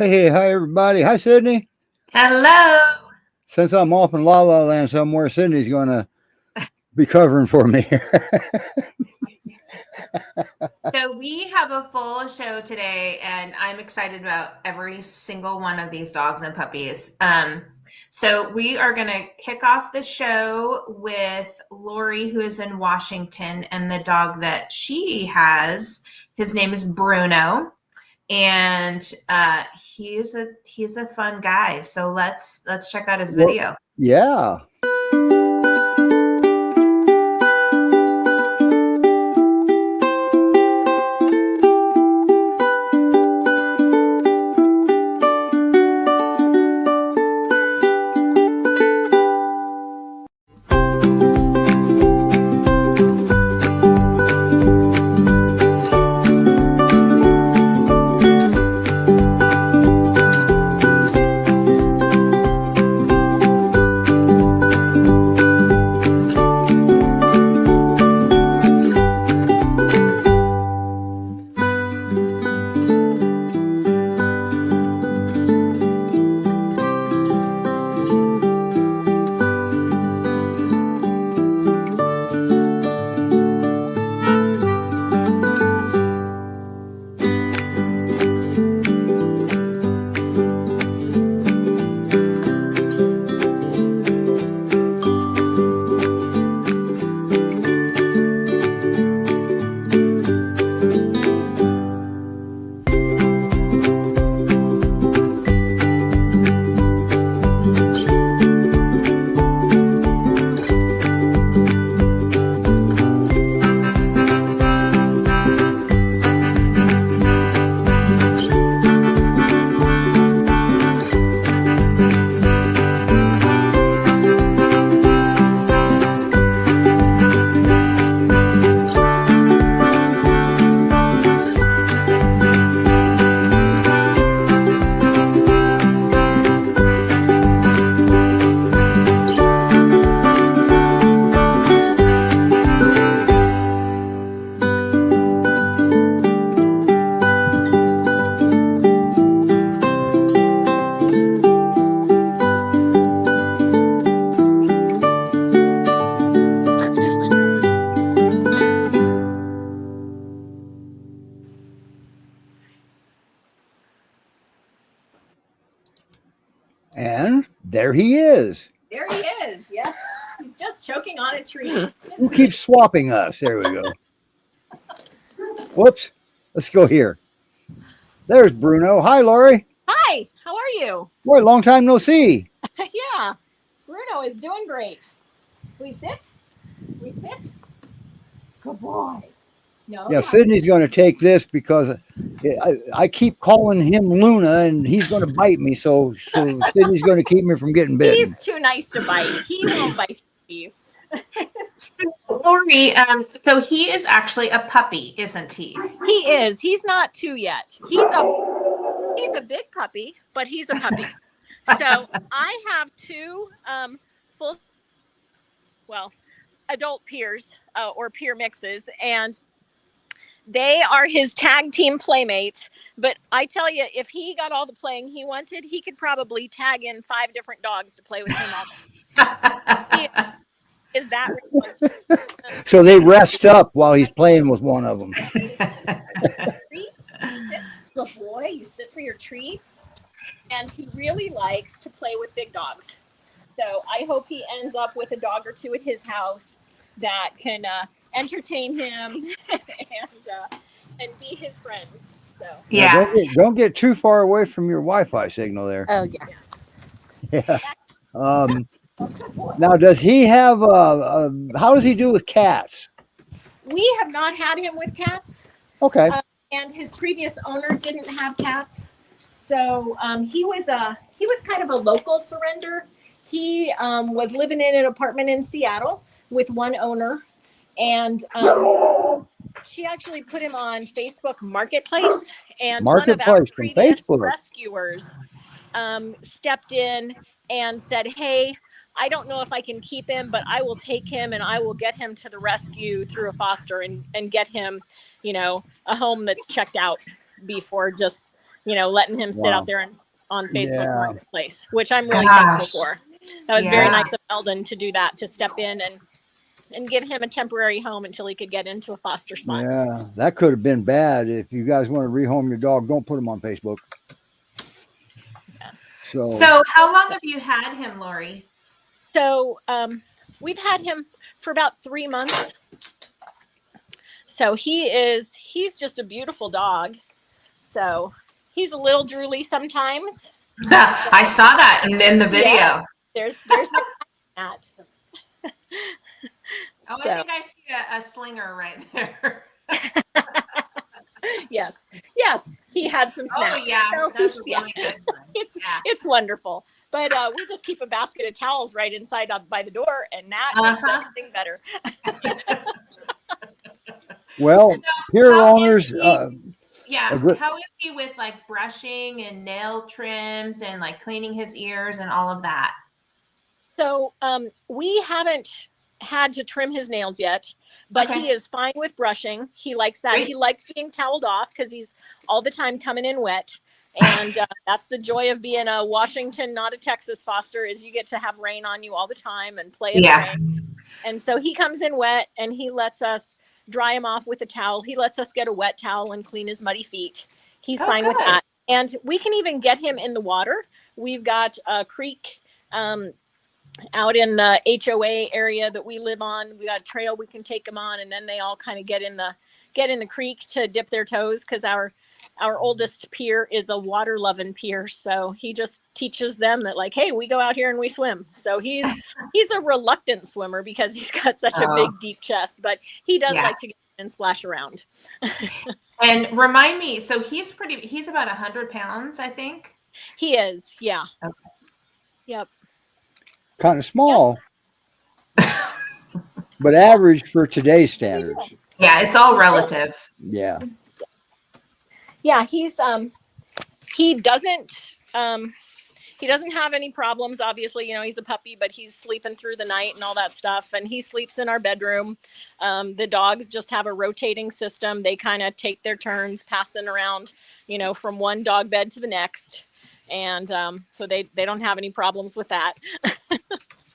Hey, hi everybody. Hi Sydney. Hello. Since I'm off in La La Land somewhere, Sydney's gonna be covering for me. So we have a full show today, and I'm excited about every single one of these dogs and puppies. So we are going to kick off the show with Lori, who is in Washington, and the dog that she has. His name is Bruno, and he's a fun guy. So let's check out his Well, video. yeah. And there he is. There he is. Yes. He's just choking on a tree. Who keeps swapping us? There we go. Whoops. Let's go here. There's Bruno. Hi, Lori. Hi. How are you? Boy, long time no see. Yeah. Bruno is doing great. We sit. We sit. Good boy. No. Yeah, Sydney's going to take this because I keep calling him Luna, and he's going to bite me. So Sydney's going to keep me from getting bitten. He's too nice to bite. He won't bite you. Lori, so he is actually a puppy, isn't he? He is. He's not two yet. He's a big puppy, but he's a puppy. So I have two adult peers or peer mixes, and they are his tag team playmates. But I tell you, if he got all the playing he wanted, he could probably tag in 5 different dogs to play with him all. Is that right? So they rest up while he's playing with one of them. Treats. You sit, good boy. You sit for your treats. And he really likes to play with big dogs. So I hope he ends up with a dog or two at his house that can entertain him and be his friends. So Yeah. Don't get too far away from your Wi-Fi signal there. Oh yeah. Yeah. Now, does he have? How does he do with cats? We have not had him with cats. Okay. And his previous owner didn't have cats, so he was kind of a local surrender. He was living in an apartment in Seattle with one owner, and she actually put him on Facebook Marketplace, and one of our previous rescuers stepped in and said, "Hey, I don't know if I can keep him, but I will take him and I will get him to the rescue through a foster and get him, a home that's checked out before just letting him sit Wow. out there on Facebook Yeah. Marketplace, which I'm really Gosh. thankful for. That was very Yeah. nice of Eldon to do that, to step in and give him a temporary home until he could get into a foster spot. Yeah, that could have been bad. If you guys want to rehome your dog, don't put him on Facebook. So how long have you had him, Lori? So we've had him for about 3 months. So he's just a beautiful dog. So he's a little drooly sometimes. I saw that in the video. Yeah. There's that. Oh, I think I see a slinger right there. Yes, he had some snacks. Oh yeah, So that's a really good one. It's wonderful. But we just keep a basket of towels right inside by the door, and that makes everything better. Well, here owners. How is he with like brushing and nail trims and like cleaning his ears and all of that? So we haven't had to trim his nails yet, but he is fine with brushing. He likes that. Great. He likes being toweled off because he's all the time coming in wet. And that's the joy of being a Washington, not a Texas foster, is you get to have rain on you all the time and play in the rain. And so he comes in wet and he lets us dry him off with a towel. He lets us get a wet towel and clean his muddy feet. He's fine with that. And we can even get him in the water. We've got a creek out in the HOA area that we live on. We got a trail we can take them on, and then they all kind of get in the creek to dip their toes, because our oldest peer is a water loving peer. So he just teaches them that, like, hey, we go out here and we swim. So he's a reluctant swimmer because he's got such a big, deep chest, but he does like to get in and splash around. And remind me, so he's about 100 pounds, I think. He is. Yeah. Okay. Yep. Kind of small, but average for today's standards. Yeah, it's all relative. Yeah. Yeah, he doesn't have any problems. Obviously, he's a puppy, but he's sleeping through the night and all that stuff. And he sleeps in our bedroom. The dogs just have a rotating system. They kind of take their turns passing around, from one dog bed to the next. And so they don't have any problems with that.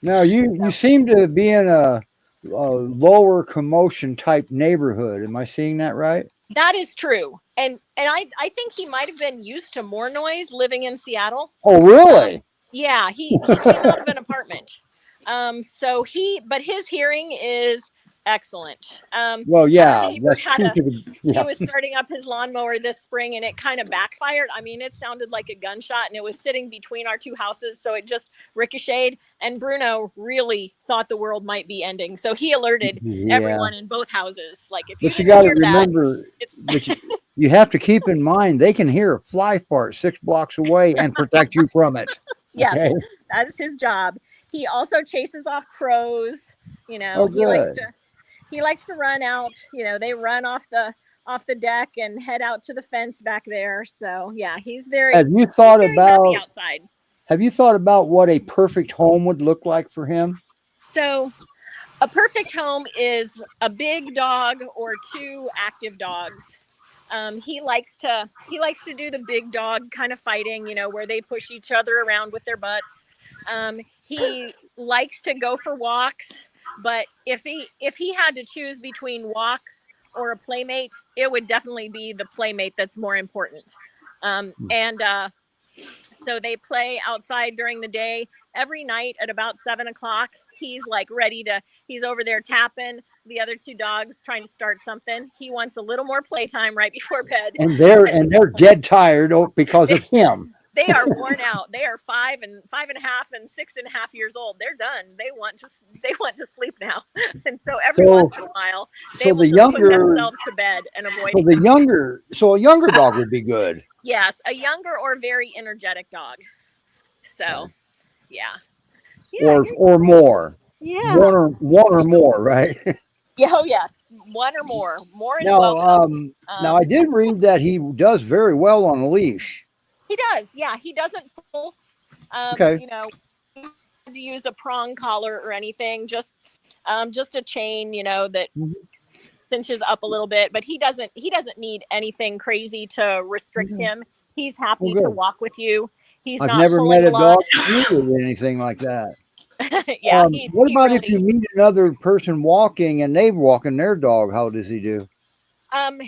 Now, you seem to be in a lower commotion type neighborhood. Am I seeing that right? That is true. And I think he might have been used to more noise living in Seattle. Oh, really? Yeah, he came out of an apartment. But his hearing is excellent. Well, yeah, he was starting up his lawnmower this spring, and it kind of backfired. I mean, it sounded like a gunshot, and it was sitting between our two houses, so it just ricocheted. And Bruno really thought the world might be ending, so he alerted everyone in both houses. Like, if you got to remember, you have to keep in mind they can hear a fly fart 6 blocks away and protect you from it. Yes, okay? That is his job. He also chases off crows. He likes to run out. They run off the deck and head out to the fence back there. So yeah, he's very. Have you thought about outside? Have you thought about what a perfect home would look like for him? So, a perfect home is a big dog or 2 active dogs. He likes to do the big dog kind of fighting, where they push each other around with their butts. He likes to go for walks. But if he had to choose between walks or a playmate, it would definitely be the playmate that's more important. So they play outside during the day. Every night at about 7:00, he's like he's over there tapping the other 2 dogs, trying to start something. He wants a little more playtime right before bed. And they're dead tired because of him. They are worn out. They are 5 and 5.5 and 6.5 years old. They're done. They want to sleep now. And so every once in a while, they will put themselves to bed and avoid. So a younger dog would be good. Yes, a younger or very energetic dog. So, yeah. Or more. Yeah. One or more, right? Yeah. Oh, yes. 1 or more. More is now, welcome. Now I did read that he does very well on a leash. He does. Yeah. He doesn't pull, okay. To use a prong collar or anything, just a chain, that cinches up a little bit, but he doesn't need anything crazy to restrict him. He's happy Oh, to good. walk with you. He's I've not never pulling met a a lot. dog that needed anything like that. Yeah, What he about if you really. meet another person walking and they're walking their dog? How does he do? Um,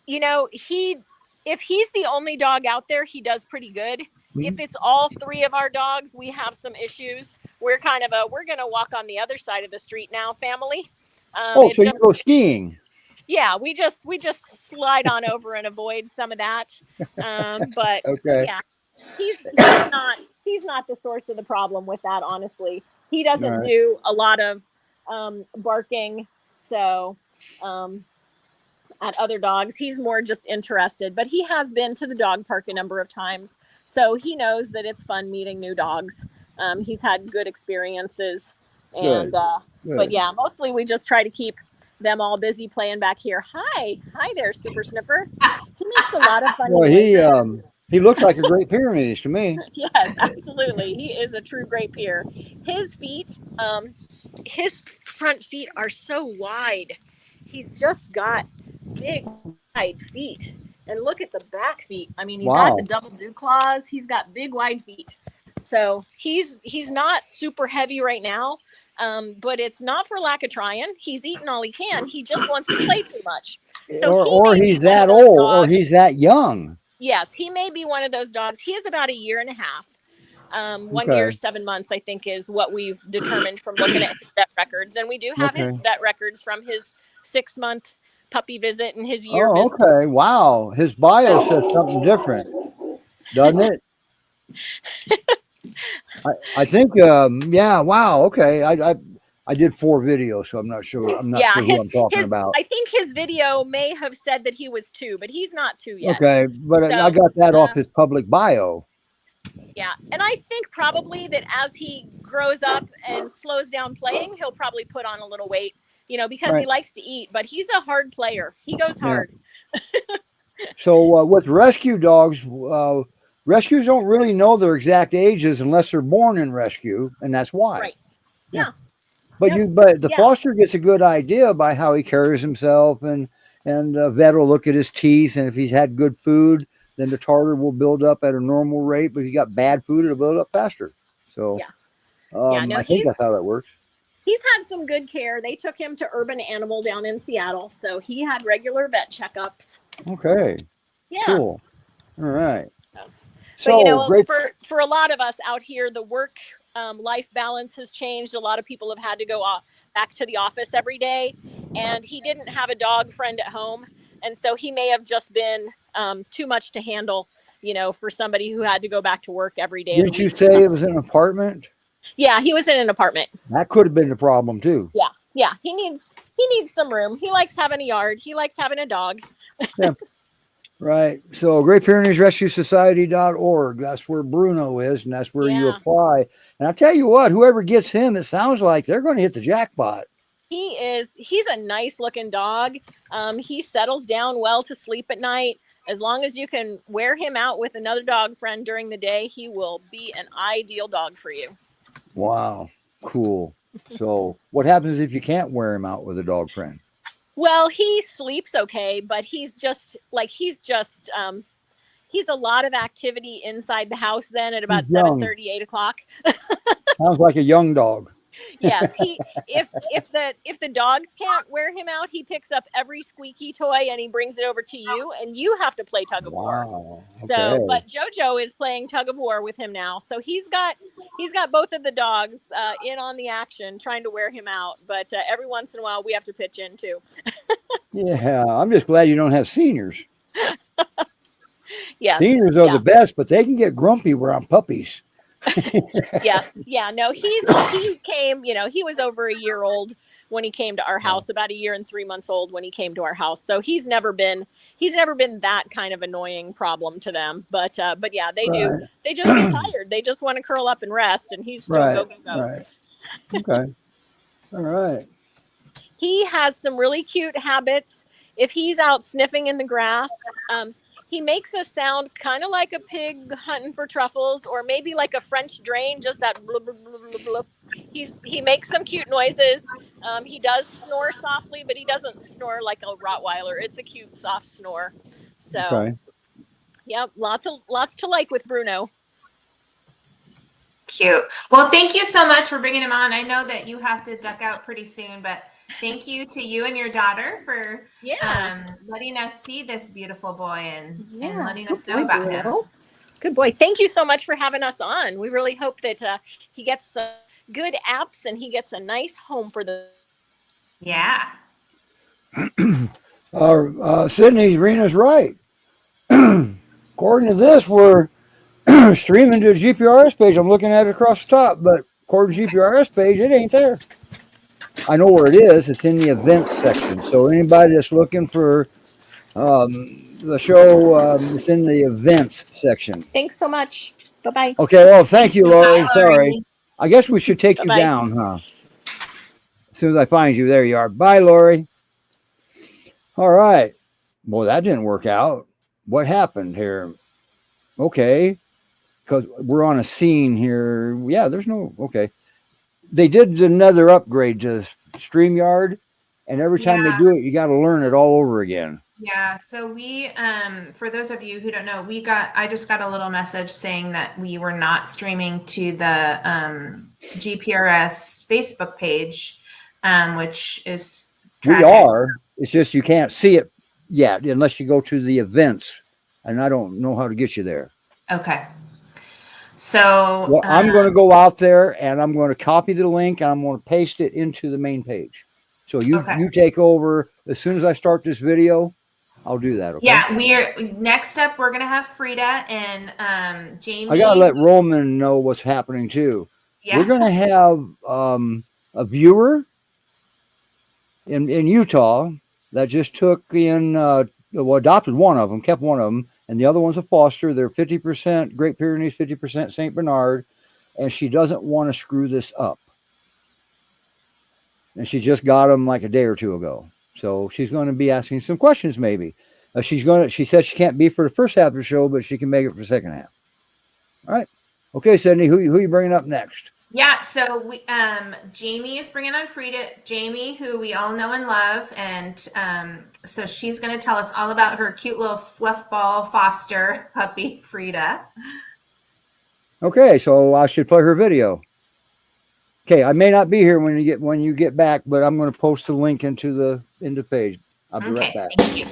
you know, if he's the only dog out there, he does pretty good. If Mhm. it's all three of our dogs, we have some issues. We're kind of we're gonna walk on the other side of the street now, family. Oh, It so you just go skiing? yeah, we just slide on over and avoid some of that. But Okay. yeah, he's not the source of the problem with that. Honestly, he All doesn't right. do a lot of barking. So at other dogs, he's more just interested. But he has been to the dog park a number of times, so he knows that it's fun meeting new dogs. He's had good experiences, and Good. but Good. yeah, mostly we just try to keep them all busy playing back here. Hi there, Super Sniffer. He makes a lot of funny Well, noises. he looks like a Great Pyrenees to me. Yes, absolutely. He is a true Great Pyr. His feet, his front feet are so wide. He's just got big, wide feet. And look at the back feet. I mean, he's got the Wow. double dew claws. He's got big, wide feet. So he's not super heavy right now, but it's not for lack of trying. He's eating all he can. He just wants to play too much. So he Or may be he's one of that those old, or dogs. he's that young. Yes, he may be one of those dogs. He is about a year and a half. 1 year, Okay. 7 months, I think, is what we've determined from looking at his vet records. And we do have Okay. his vet records from his 6-month puppy visit and his year Oh, visit. okay. Wow. His bio says something different, doesn't it? I think. Yeah. Wow. Okay. I did 4 videos, so I'm not sure. I'm not Yeah, sure who I'm talking about. I think his video may have said that he was 2, but he's not 2 yet. Okay, but I So, got that off his public bio. yeah. And I think probably that as he grows up and slows down playing, he'll probably put on a little weight, because he Right. likes to eat, but he's a hard player. He goes Yeah. hard. So with rescue dogs, rescues don't really know their exact ages unless they're born in rescue, and that's why. Right. Yeah. Yeah. But Yep. but the Yeah. foster gets a good idea by how he carries himself, and vet will look at his teeth, and if he's had good food, then the tartar will build up at a normal rate. But if you got bad food, it'll build up faster. So Yeah. Yeah, no, I think that's how that works. he's had some good care. They took him to Urban Animal down in Seattle, so he had regular vet checkups. Okay. Yeah. Cool. All right. But So great. for a lot of us out here, the work life balance has changed. A lot of people have had to go back to the office every day, and he didn't have a dog friend at home, and so he may have just been too much to handle, for somebody who had to go back to work every day. Didn't you say it was an apartment? Yeah, he was in an apartment. That could have been the problem too. Yeah, he needs some room. He likes having a yard. He likes having a dog. Right. So Great Pyrenees Rescue Society.org. That's where Bruno is, and that's where you Yeah. apply. And I tell you what, whoever gets him, it sounds like they're going to hit the jackpot. He's a nice looking dog. He settles down well to sleep at night. As long as you can wear him out with another dog friend during the day, he will be an ideal dog for you. Wow. Cool. So what happens if you can't wear him out with a dog friend? Well, he sleeps okay, but he's a lot of activity inside the house then at about He's young. 7:30, 8 o'clock. Sounds like a young dog. Yes, if the dogs can't wear him out, he picks up every squeaky toy and he brings it over to you, and you have to play tug of war. Wow. So, Okay. but JoJo is playing tug of war with him now, so he's got both of the dogs in on the action, trying to wear him out. But every once in a while, we have to pitch in too. Yeah, I'm just glad you don't have seniors. Yes, Seniors are yeah. the best, but they can get grumpy around puppies. Yes, yeah, no, he came, he was over a year old when he came to our house, about a year and 3 months old when he came to our house. So he's never been that kind of annoying problem to them. But yeah, they do. They just get tired. They just want to curl up and rest, and he's still go. Right. Okay. All right. He has some really cute habits. If he's out sniffing in the grass, he makes a sound kind of like a pig hunting for truffles, or maybe like a French drain, just that blub, blub, blub, blub, blub. He makes some cute noises. He does snore softly, but he doesn't snore like a Rottweiler. It's a cute, soft snore. So, Okay. Yep. Lots to like with Bruno. Cute. Well, thank you so much for bringing him on. I know that you have to duck out pretty soon, but thank you to you and your daughter for letting us see this beautiful boy and letting us know about him. Good boy. Thank you so much for having us on. We really hope that he gets good apps and he gets a nice home for the. Yeah. Sydney, Rena's right. According to this, we're streaming to a GPRS page. I'm looking at it across the top, but according to GPRS page, it ain't there. I know where it is. It's in the events section. So anybody that's looking for the show, it's in the events section. Thanks so much. Bye-bye. Okay, well, thank you, Lori. Bye, Sorry. Lori. I guess we should take Bye-bye. you down, huh? As soon as I find you, there you are. Bye, Lori. All right. Well, that didn't work out. What happened here? Okay. Because we're on a scene here. Yeah, there's no, okay. They did another upgrade to StreamYard, and every time they do it, you got to learn it all over again. Yeah, so we for those of you who don't know, I just got a little message saying that we were not streaming to the GPRS Facebook page, which is tragic. We are. It's just you can't see it yet unless you go to the events, and I don't know how to get you there. Okay. So well, I'm going to go out there and I'm going to copy the link and I'm going to paste it into the main page. So you take over as soon as I start this video. I'll do that. Okay? Yeah, next up. We're gonna have Frida and Jamie. I gotta let Roman know what's happening too. Yeah. We're gonna have a viewer in Utah that just took in adopted one of them, kept one of them, and the other one's a foster. They're 50% Great Pyrenees, 50% Saint Bernard, and she doesn't want to screw this up. And she just got them like a day or two ago. So she's going to be asking some questions, maybe. She said she can't be for the first half of the show, but she can make it for the second half. All right. Okay, Sydney, who are you bringing up next? Yeah, so we Jamie is bringing on Frida. Jamie, who we all know and love, and so she's going to tell us all about her cute little fluff ball foster puppy, Frida. Okay, so I should play her video. Okay, I may not be here when you get back, but I'm going to post the link into the page. I'll be right back. Thank you.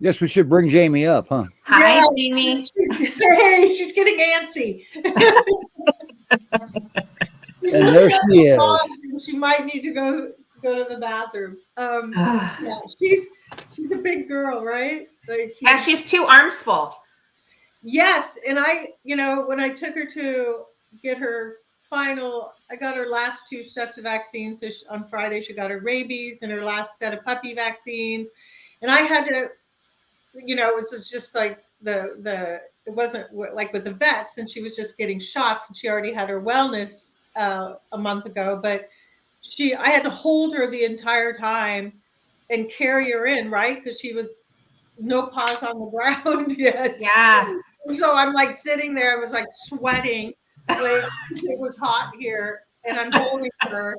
Guess we should bring Jamie up, huh? Hi, Jamie. Hey, she's getting antsy. And there she is. And she might need to go to the bathroom. Yeah, she's a big girl, right? Like Yeah, she's 2 arms full. Yes, and when I took her to get her I got her last 2 sets of vaccines. So on Friday, she got her rabies and her last set of puppy vaccines, and I had to, it was just like it wasn't like with the vets, and she was just getting shots, and she already had her wellness a month ago, but I had to hold her the entire time and carry her in, right? Because she was no paws on the ground yet. Yeah. So I'm like sitting there, I was like sweating, like it was hot here, and I'm holding her.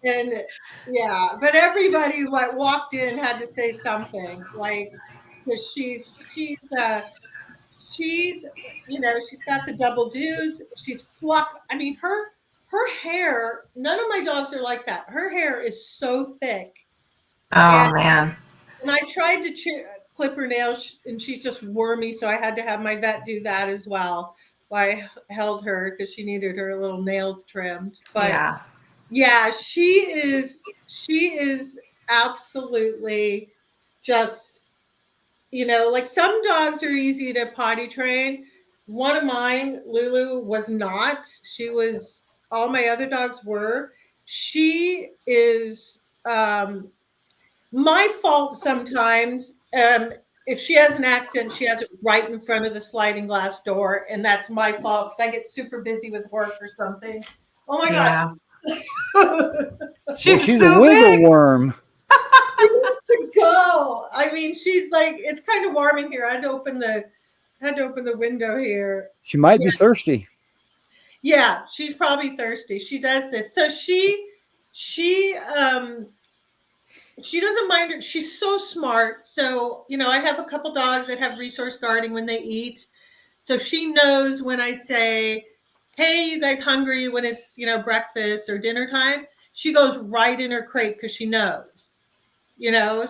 And yeah, but everybody like walked in had to say something, like, because she's she's got the double dews. She's fluff. I mean, her hair, none of my dogs are like that. Her hair is so thick. Oh, man. And I tried to clip her nails, and she's just wormy, so I had to have my vet do that as well. I held her because she needed her little nails trimmed. But yeah, she is absolutely just, like some dogs are easy to potty train. One of mine, Lulu, was not. All my other dogs were. She is my fault sometimes. If she has an accident, she has it right in front of the sliding glass door, and that's my fault because I get super busy with work or something. Oh my God. She's so a wiggle worm. Go. I mean, she's like, it's kind of warm in here. I had to open the window here. She might be thirsty. Yeah, she's probably thirsty. She does this. So she doesn't mind it. She's so smart. So, I have a couple dogs that have resource guarding when they eat. So she knows when I say, hey, you guys hungry, when it's, breakfast or dinner time, she goes right in her crate because she knows,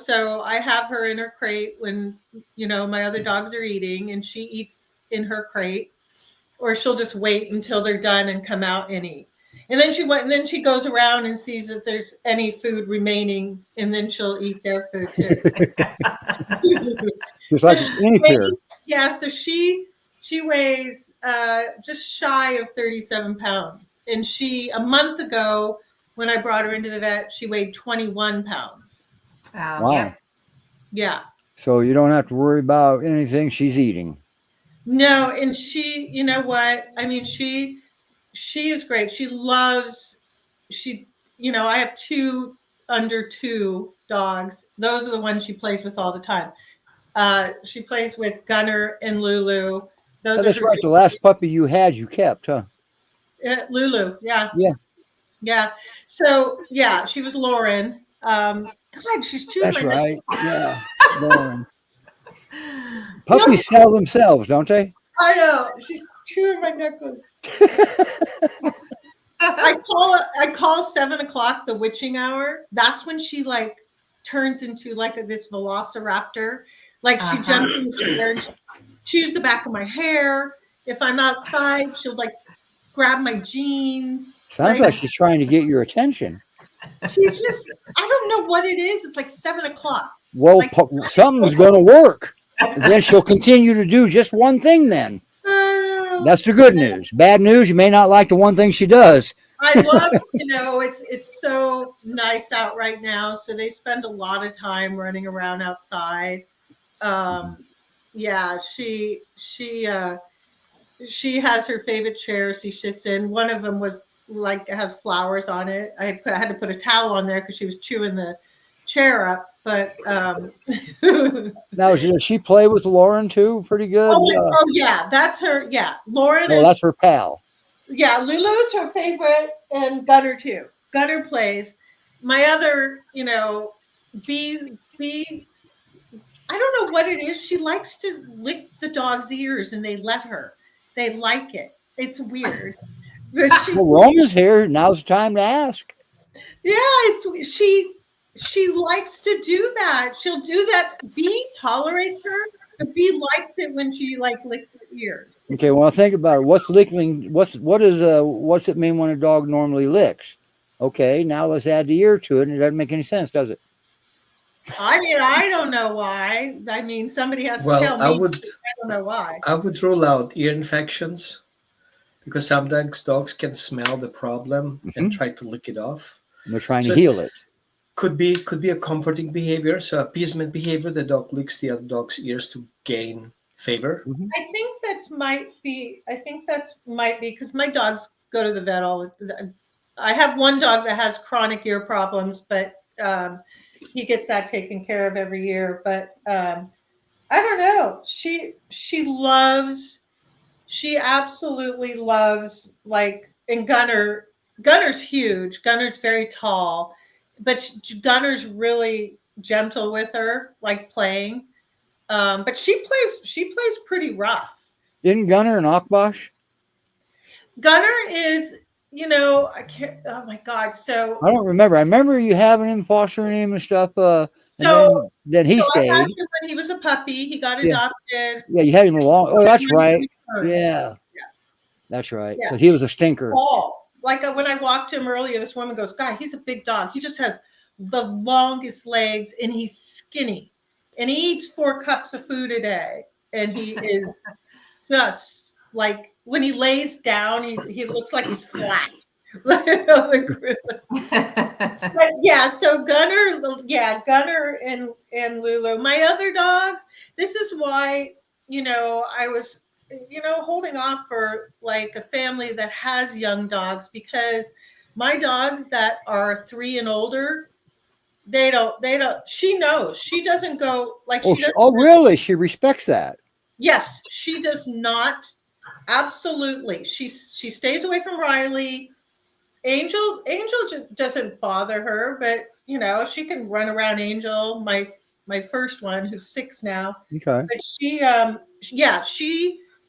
so I have her in her crate when, my other dogs are eating, and she eats in her crate, or she'll just wait until they're done and come out and eat. And then she goes around and sees if there's any food remaining, and then she'll eat their food too. Just like a skinny pear. Yeah, so she weighs just shy of 37 pounds. And a month ago, when I brought her into the vet, she weighed 21 pounds. Oh, Wow. Yeah. So you don't have to worry about anything she's eating. No, and she, you know what? I mean, she is great. I have 2 under 2 dogs. Those are the ones she plays with all the time. She plays with Gunner and Lulu. That's right. The last puppy you had, you kept, huh? Lulu. Yeah. Yeah. Yeah. So yeah, she was Lauren. God, she's 2. That's right. Yeah. Lauren. Puppies sell themselves, don't they? I know. She's 2 in my necklace. I call 7 o'clock the witching hour. That's when she like turns into like this velociraptor. Like she jumps in the chair and she chews the back of my hair. If I'm outside, she'll like grab my jeans. Sounds like she's trying to get your attention. She just, I don't know what it is. It's like 7 o'clock. Well, something's going to work. And then she'll continue to do just one thing then. That's the good news. Bad news, you may not like the one thing she does. I love, it's so nice out right now. So they spend a lot of time running around outside. Yeah, she has her favorite chairs she sits in. One of them was like, it has flowers on it. I had to put a towel on there because she was chewing the chair up. But now, does she play with Lauren too? Pretty good. Oh yeah, that's her. Yeah, Lauren. Oh, that's her pal. Yeah, Lulu's her favorite, and Gunner too. Gunner plays. My other, B. I don't know what it is. She likes to lick the dog's ears, and they let her. They like it. It's weird. But well, Roma's here. Now's the time to ask. Yeah, she likes to do that. She'll do that. B tolerates her, The bee likes it when she like licks her ears. Okay, well, think about it. What's it mean when a dog normally licks? Okay, now let's add the ear to it, and it doesn't make any sense, does it? I mean, I don't know why. I mean, somebody has to Well, tell me. I I would don't know why. I would rule out ear infections because sometimes dogs can smell the problem and try to lick it off. They're trying So to heal it. Could be a comforting behavior, so appeasement behavior. The dog licks the other dog's ears to gain favor. I think might be because my dogs go to the vet I have one dog that has chronic ear problems, but he gets that taken care of every year. But I don't know. She absolutely loves, like, and Gunner's huge. Gunner's very tall, but Gunner's really gentle with her, like playing. But she plays pretty rough. Isn't Gunner an Akbash? Gunner is, I can't. Oh my God! So I don't remember. I remember you having him, fostering him and stuff. so Then he I stayed. had him when he was a puppy. He got adopted. Yeah, you had him long. Oh, that's right. Yeah. Yeah, that's right. Yeah. Because he was a stinker. Tall. Like when I walked him earlier, this woman goes, "God, he's a big dog. He just has the longest legs, and he's skinny, and he eats 4 cups of food a day, and he is just like." When he lays down, he looks like he's flat. But yeah, so Gunner and Lulu. My other dogs, this is why, I was, holding off for like a family that has young dogs, because my dogs that are 3 and older, they don't, she knows. She doesn't go like Oh, she doesn't. oh, really? She respects that. Yes, she does not. Absolutely. She stays away from Riley. Angel doesn't bother her, but she can run around Angel, my first one, who's 6 now. Okay. But she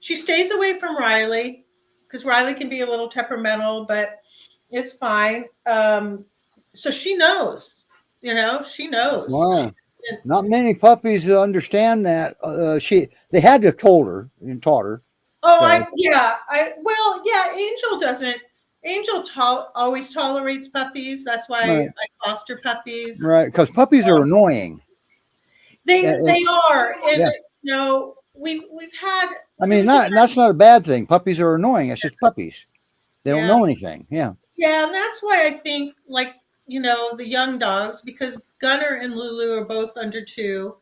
stays away from Riley because Riley can be a little temperamental, but it's fine. So she knows. She knows. Wow. Not many puppies understand that. They had to have told her and taught her. Oh, Angel doesn't. Angel always tolerates puppies. That's why Right. I foster puppies. Right, because puppies are annoying. They Yeah, are, and yeah. We've had. I mean, that's not a bad thing. Puppies are annoying. It's just puppies. They don't Yeah. know anything. Yeah. Yeah, and that's why I think, like, the young dogs, because Gunner and Lulu are both under 2,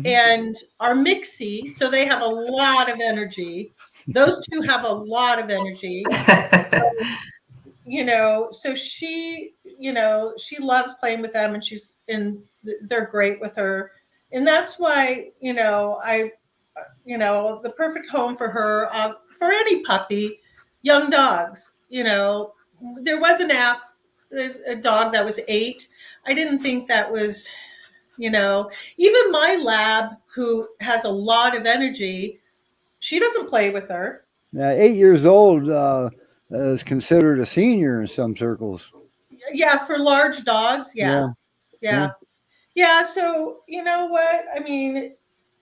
and are mixy, so they have a lot of energy. Those 2 have a lot of energy. So she loves playing with them, and they're great with her. And that's why, the perfect home for her, for any puppy, young dogs. There was an app. There's a dog that was 8. I didn't think that was, even my lab, who has a lot of energy, she doesn't play with her. 8 years old is considered a senior in some circles. Yeah, for large dogs. Yeah. So you know what? I mean,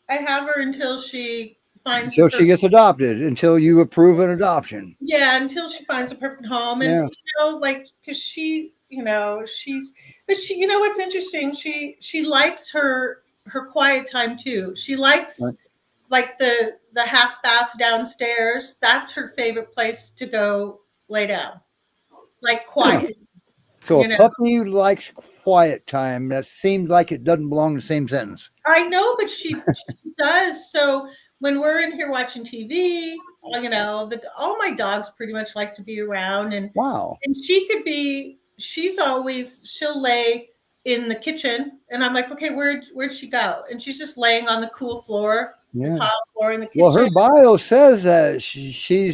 I have her until she finds. Until she gets adopted. Until you approve an adoption. Yeah, until she finds a perfect home, and because she, but she, what's interesting? She likes her quiet time too. She likes like the half bath downstairs. That's her favorite place to go lay down, like quiet. So a puppy likes quiet time. That seems like it doesn't belong in the same sentence. I know, but she does. So when we're in here watching TV, all my dogs pretty much like to be around, and wow. And she'll lay in the kitchen, and I'm like, okay, where'd she go? And she's just laying on the cool floor, the tile floor in the kitchen. Well, her bio says that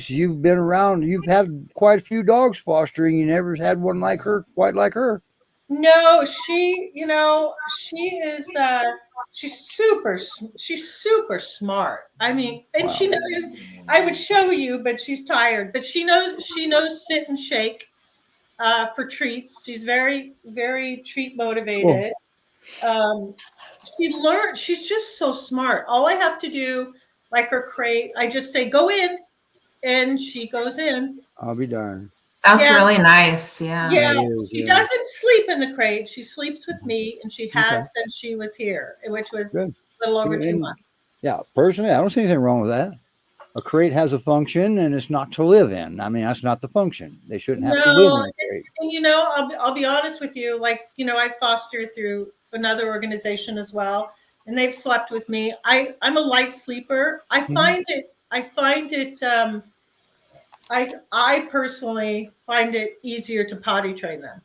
you've been around, you've had quite a few dogs fostering. You never had one like her, quite like her. No, she is, she's super smart. I mean, and she knows, I would show you, but she's tired, but she knows sit and shake for treats. She's very, very treat motivated. she learned. She's just so smart. All I have to do, like her crate, I just say go in, and she goes in. I'll be darned. That's Yeah. really nice. Yeah. Yeah, That is, she yeah. doesn't sleep in the crate. She sleeps with me, and she has Okay. since she was here, which was Good. a little over 2 And- months. Yeah, personally, I don't see anything wrong with that. A crate has a function, and it's not to live in. I mean, that's not the function. They shouldn't have to live No, in a crate. and you know, I'll be honest with you. Like, you know, I foster through another organization as well, and they've slept with me. I'm a light sleeper. I find it. I personally find it easier to potty train them.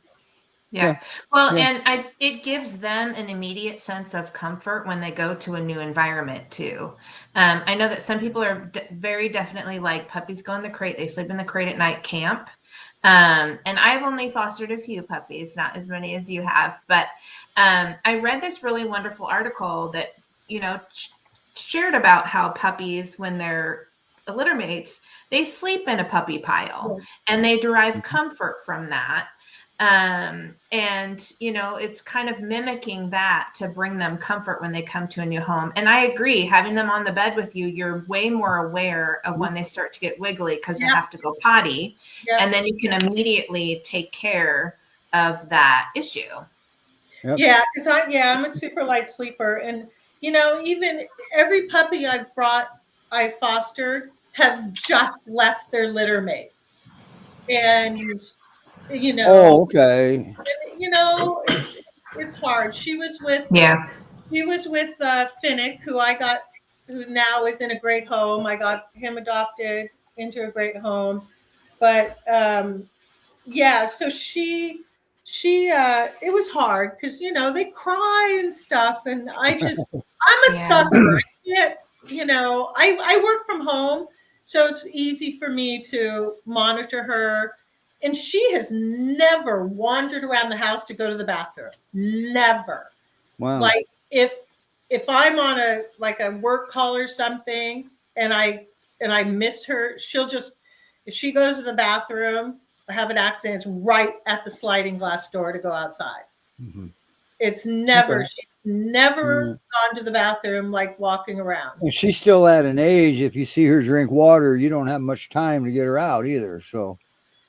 Yeah. Well, Yeah. and it gives them an immediate sense of comfort when they go to a new environment too. I know that some people are very definitely like puppies go in the crate. They sleep in the crate at night camp. And I've only fostered a few puppies, not as many as you have. But I read this really wonderful article that, you know, shared about how puppies, when they're litter mates, they sleep in a puppy pile and they derive comfort from that. And you know, it's kind of mimicking that to bring them comfort when they come to a new home. And I agree, having them on the bed with you, you're way more aware of when they start to get wiggly because they have to go potty. Yeah. And then you can immediately take care of that issue. Yep. Yeah, because I'm a super light sleeper, and you know, even every puppy I fostered have just left their litter mates, and you know, Oh, okay. you know, it's hard. She was with Finnick, who now is in a great home. I got him adopted into a great home, but yeah, so she it was hard because you know they cry and stuff, and I'm a sucker. I can't, you know, I work from home, so it's easy for me to monitor her. And she has never wandered around the house to go to the bathroom. Never. Wow. Like if I'm on a work call or something and I miss her, she'll just, if she goes to the bathroom, I have an accident, it's right at the sliding glass door to go outside. Mhm. It's never, Okay. she's never gone to the bathroom like walking around. And she's still at an age, if you see her drink water, you don't have much time to get her out either. So,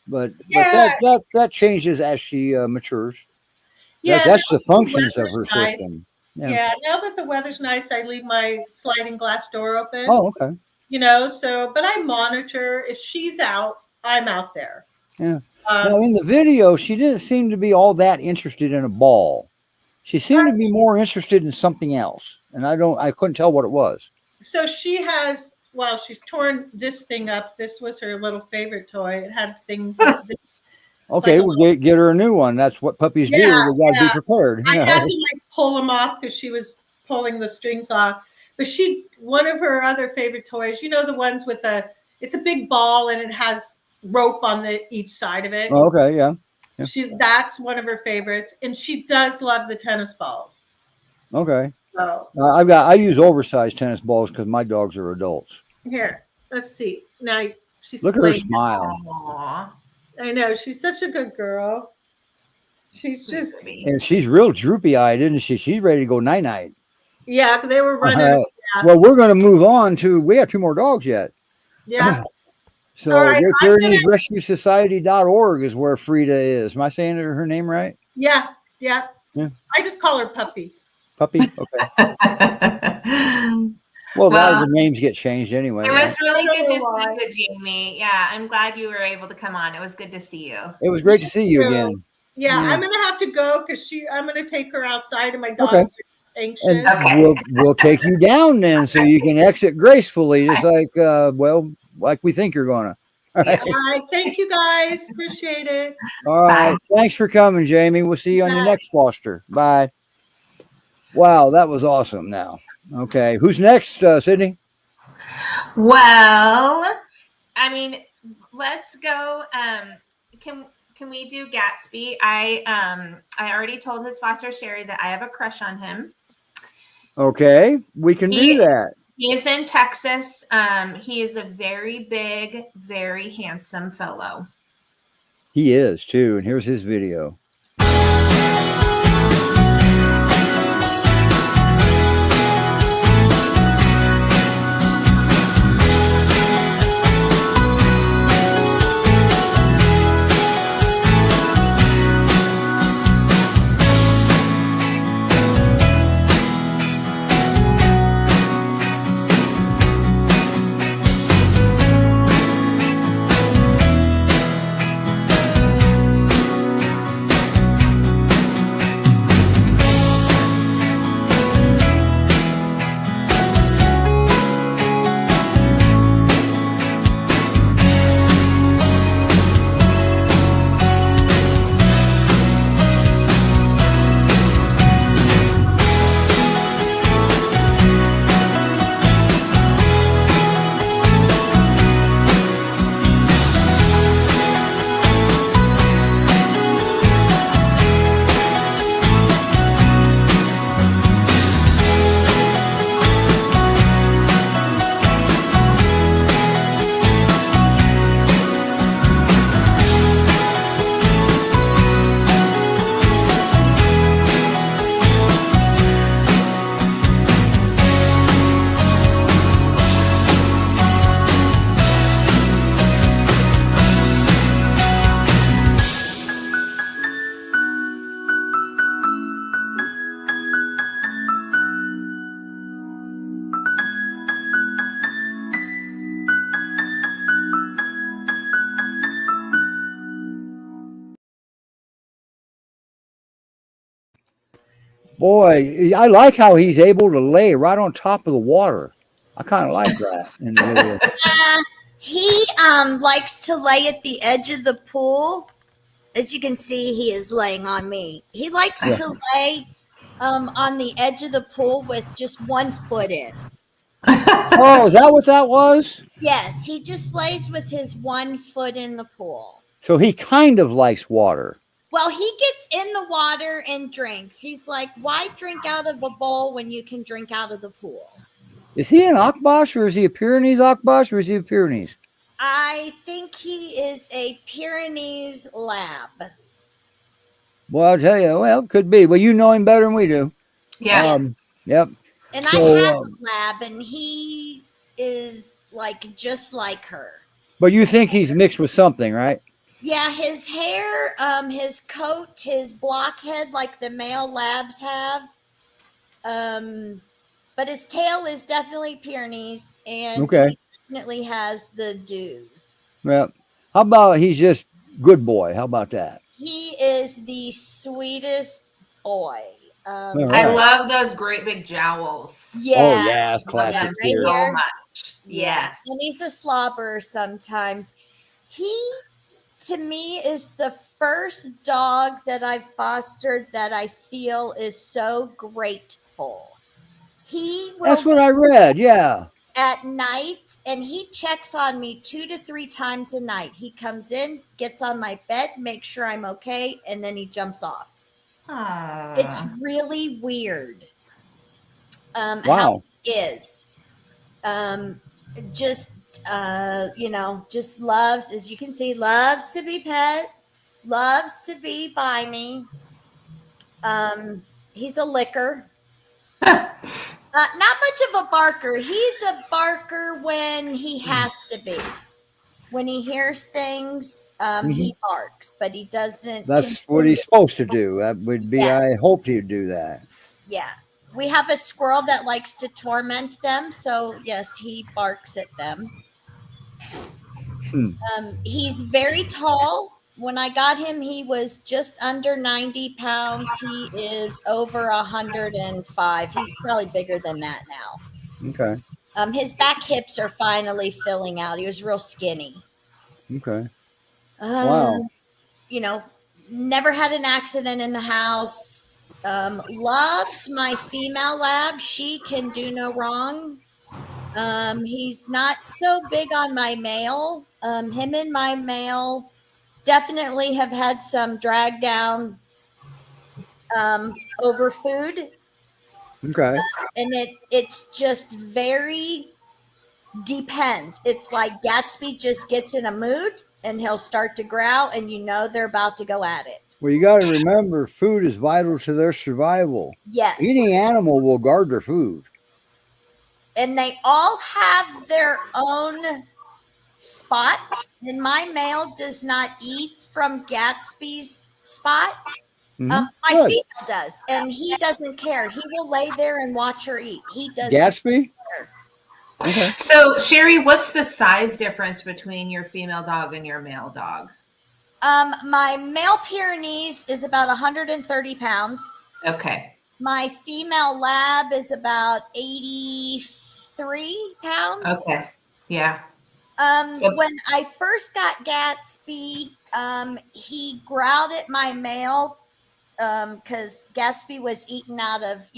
but Yeah. that changes as she matures. Yeah, That's now the functions of weather's her nice. system. Yeah, now that the weather's nice, I leave my sliding glass door open. Oh, okay. You know, so, but I monitor. If she's out, I'm out there. Yeah. Now, in the video, she didn't seem to be all that interested in a ball. She seemed to be more interested in something else, and I couldn't tell what it was. So she has, well, she's torn this thing up. This was her little favorite toy. It had things. Okay, like we'll get her a new one. That's what puppies do. They got to be prepared. I had to like pull them off because she was pulling the strings off. But one of her other favorite toys, you know, the ones with it's a big ball and it has rope on each side of it. Oh, okay, yeah. That's one of her favorites, and she does love the tennis balls. Okay. So I use oversized tennis balls because my dogs are adults. here, let's see. Now she's Look at her slaying. smile. Aww. I know, she's such a good girl. She's just, And she's real droopy eyed, isn't she? She's ready to go night night. yeah, they were running. Well, we're going to move on to, we have 2 more dogs yet. Yeah. So All right, VeteranesRescueSociety.org is where Frida is. Am I saying her name right? Yeah. Yeah. I just call her Puppy. Puppy? Okay. Well, a lot of the names get changed anyway. It was really I don't good to know see you, Jamie. Yeah, I'm glad you were able to come on. It was good to see you. It was great to see you again. Yeah, Yeah. I'm gonna have to go because I'm gonna take her outside and my dogs are anxious. And Okay. we'll take you down then so you can exit gracefully, just like we think you're going to. All right, thank you guys. Appreciate it. All right. Thanks for coming, Jamie. We'll see you on your next foster. Bye. Wow, that was awesome now. Okay. Who's next, Sydney? Well, I mean, let's go. Can we do Gatsby? I already told his foster Sherry that I have a crush on him. Okay. We can do that. He is in Texas. He is a very big, very handsome fellow. He is too. And here's his video. Boy, I like how he's able to lay right on top of the water. I kind of like that. In the middle of, He likes to lay at the edge of the pool. As you can see, he is laying on me. He likes Yeah. to lay on the edge of the pool with just 1 foot in. oh, is that what that was? Yes, he just lays with his 1 foot in the pool. So he kind of likes water. Well, he gets in the water and drinks. He's like, why drink out of a bowl when you can drink out of the pool? Is he an Akbash or is he a Pyrenees Akbash or is he a Pyrenees? I think he is a Pyrenees lab. Well, I'll tell you, well, could be. Well, you know him better than we do. Yeah. Yep. And So, I have a lab, and he is like just like her. But you think he's mixed with something, right? Yeah, his hair, his coat, his blockhead like the male labs have. But his tail is definitely Pyrenees, and Okay. he definitely has the dews. Well, how about he's just good boy? How about that? He is the sweetest boy. All I right. love those great big jowls. Yeah, Oh, yeah, it's Love classic them right here. so here. much. Yes. And he's a slobber sometimes. He, to me, is the first dog that I've fostered that I feel is so grateful. He will That's what I read. Yeah. at night, and he checks on me 2 to 3 times a night. He comes in, gets on my bed, makes sure I'm okay, and then he jumps off. It's Aww. really weird. How Wow. he is. Just just loves, as you can see, loves to be pet, loves to be by me. He's a licker. Not much of a barker. He's a barker when he has to be. When he hears things, he barks, but he doesn't. That's what he's supposed to do. That would be, Yeah. I hoped he'd do that. Yeah. We have a squirrel that likes to torment them, so yes, he barks at them. Hmm. He's very tall. When I got him, he was just under 90 pounds. He is over 105. He's probably bigger than that now. Okay. His back hips are finally filling out. He was real skinny. Okay. Um, Wow. Never had an accident in the house. Loves my female lab. She can do no wrong. He's not so big on my male. Him and my male definitely have had some drag down over food, Okay. and it's just very depends. It's like Gatsby just gets in a mood and he'll start to growl, and they're about to go at it. Well, you got to remember, food is vital to their survival. Yes. Any animal will guard their food. And they all have their own spot. And my male does not eat from Gatsby's spot. Mhm. My Good. female does, and he doesn't care. He will lay there and watch her eat. He does. Gatsby? Okay. So, Sherry, what's the size difference between your female dog and your male dog? My male Pyrenees is about 130 pounds. Okay. My female lab is about 83 pounds. Okay. Yeah. So- When I first got Gatsby, he growled at my male because Gatsby was eaten out of,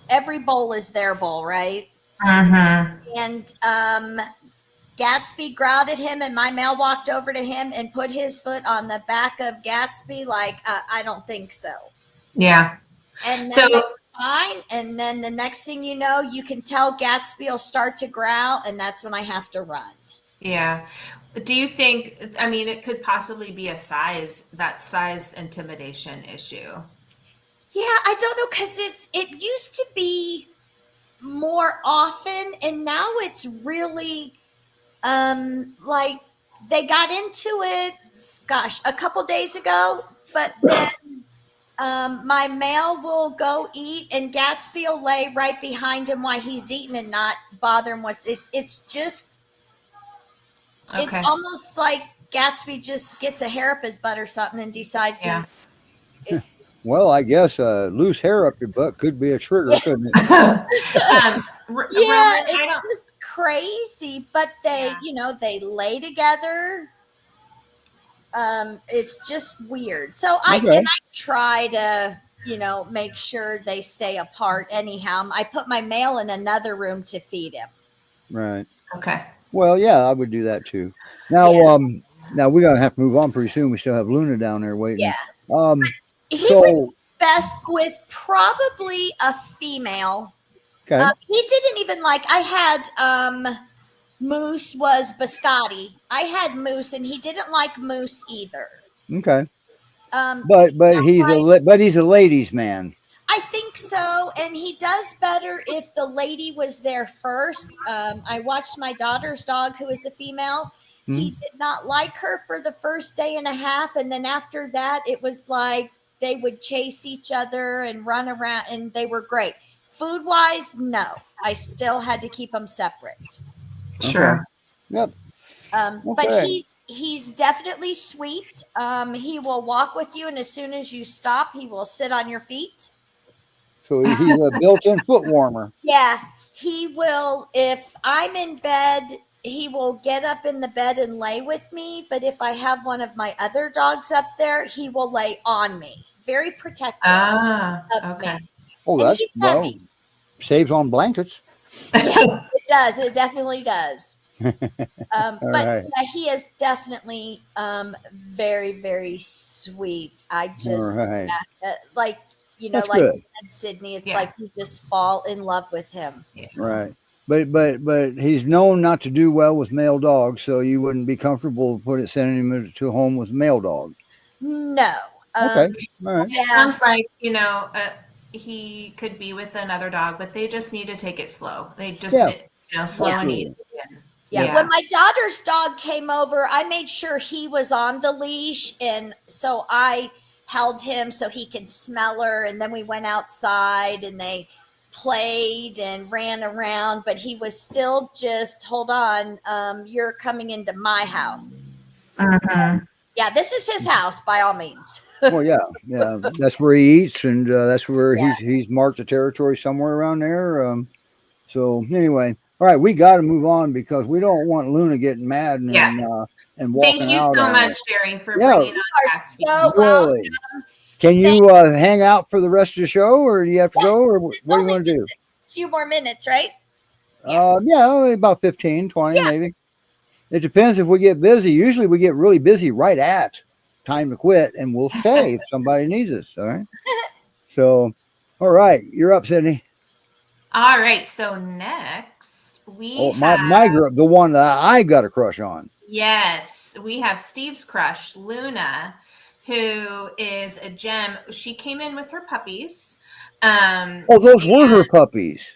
every bowl is their bowl, right? Mm-hmm. And Gatsby growled at him, and my male walked over to him and put his foot on the back of Gatsby, like, I don't think so. Yeah. And then So- it was fine. And then the next thing you know, you can tell Gatsby will start to growl, and that's when I have to run. Yeah. Do you think, it could possibly be that size intimidation issue? Yeah, I don't know, because it used to be more often, and now it's really like they got into it, gosh, a couple days ago, but then my male will go eat, and Gatsby will lay right behind him while he's eating and not bother him. It's just, Okay. it's almost like Gatsby just gets a hair up his butt or something and decides Yeah. he's Well, I guess loose hair up your butt could be a trigger, couldn't it? Yeah, Roman, it's just crazy. But they, Yeah. they lay together. It's just weird. So I Okay. try to, make sure they stay apart. Anyhow, I put my male in another room to feed him. Right. Okay. Well, yeah, I would do that too. Now, Yeah. now we're gonna have to move on pretty soon. We still have Luna down there waiting. Yeah. He was So best with probably a female. okay. He didn't even like. I had Moose was biscotti. I had Moose, and he didn't like Moose either. Okay. Female But he's a ladies' man. I think so, and he does better if the lady was there first. I watched my daughter's dog, who is a female. He did not like her for the first day and a half, and then after that, it was like they would chase each other and run around, and they were great. Food wise, no, I still had to keep them separate. Sure. Yep. But Okay. he's definitely sweet. He will walk with you, and as soon as you stop, he will sit on your feet. So he's a built-in foot warmer. Yeah, he will. If I'm in bed, he will get up in the bed and lay with me. But if I have one of my other dogs up there, he will lay on me. Very protective of Okay. me. Oh, And that's he's well, heavy. saves on blankets. Yeah, it does. It definitely does. But right. yeah, he is definitely very, very sweet. I All just right. like That's like good. you said, Sydney. It's Yeah. like you just fall in love with him. Right. But he's known not to do well with male dogs, so you wouldn't be comfortable sending him to a home with male dogs. No. Okay. All right. It Yeah. sounds like, he could be with another dog, but they just need to take it slow. They just, Yeah. slow and Absolutely. easy. Yeah. Yeah. When my daughter's dog came over, I made sure he was on the leash. And so I held him so he could smell her. And then we went outside and they played and ran around. But he was still just, hold on, you're coming into my house. Mhm. Yeah, this is his house by all means. Well, yeah. That's where he eats, and that's where Yeah. he's marked the territory somewhere around there. So anyway, all right, we got to move on because we don't want Luna getting mad and and walking Thank you out so on much, us. Jerry, for Yeah. bringing on You are Cassidy. so welcome. Really? Can you hang out for the rest of the show, or do you have to go, or what do you Only want to do? just a few more minutes, right? Yeah, only about 15, 20 maybe. It depends if we get busy. Usually we get really busy right at time to quit, and we'll stay if somebody needs us. All right. So, all right, you're up, Sydney. All right. So next we Oh, have my girl, the one that I got a crush on. yes, we have Steve's crush, Luna, who is a gem. She came in with her puppies. Oh, those were her puppies.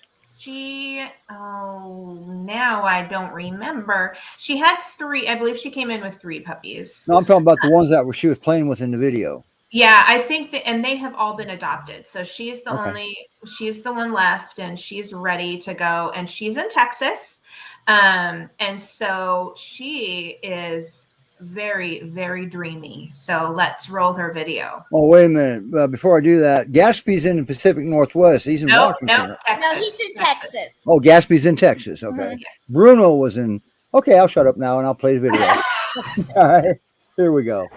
Now I don't remember. She had 3. I believe she came in with 3 puppies. No, I'm talking about the ones that she was playing with in the video. Yeah, I think that, and they have all been adopted. So she's the Okay. she's the one left, and she's ready to go. And she's in Texas. And so she is very, very dreamy. So let's roll her video. Oh, wait a minute. Before I do that, Gatsby's in the Pacific Northwest. He's in Nope, Washington. Texas. No, he's in Texas. Oh, Gatsby's in Texas. Okay. Bruno was in. Okay, I'll shut up now and I'll play the video. All right. Here we go.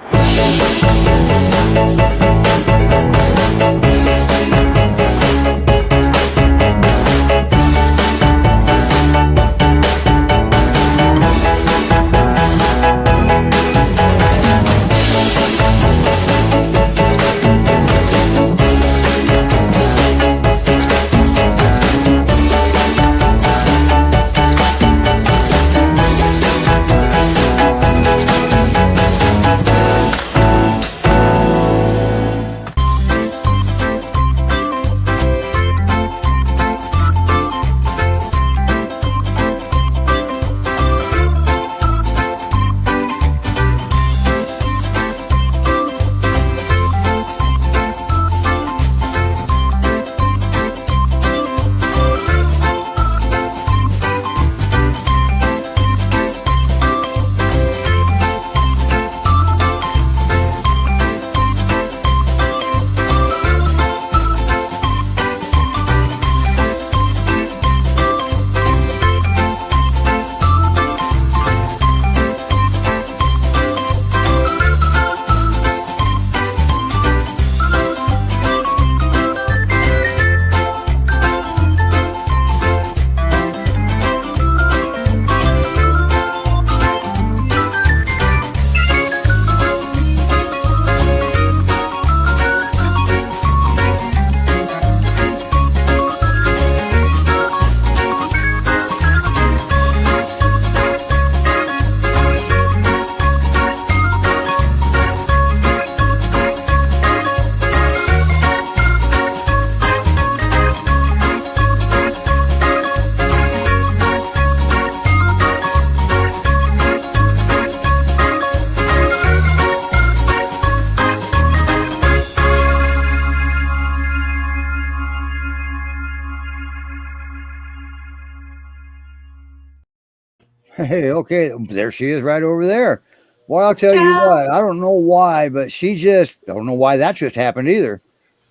Hey, okay, there she is right over there. Well, I'll tell you Ciao. what, I don't know why, but she just, I don't know why that just happened either.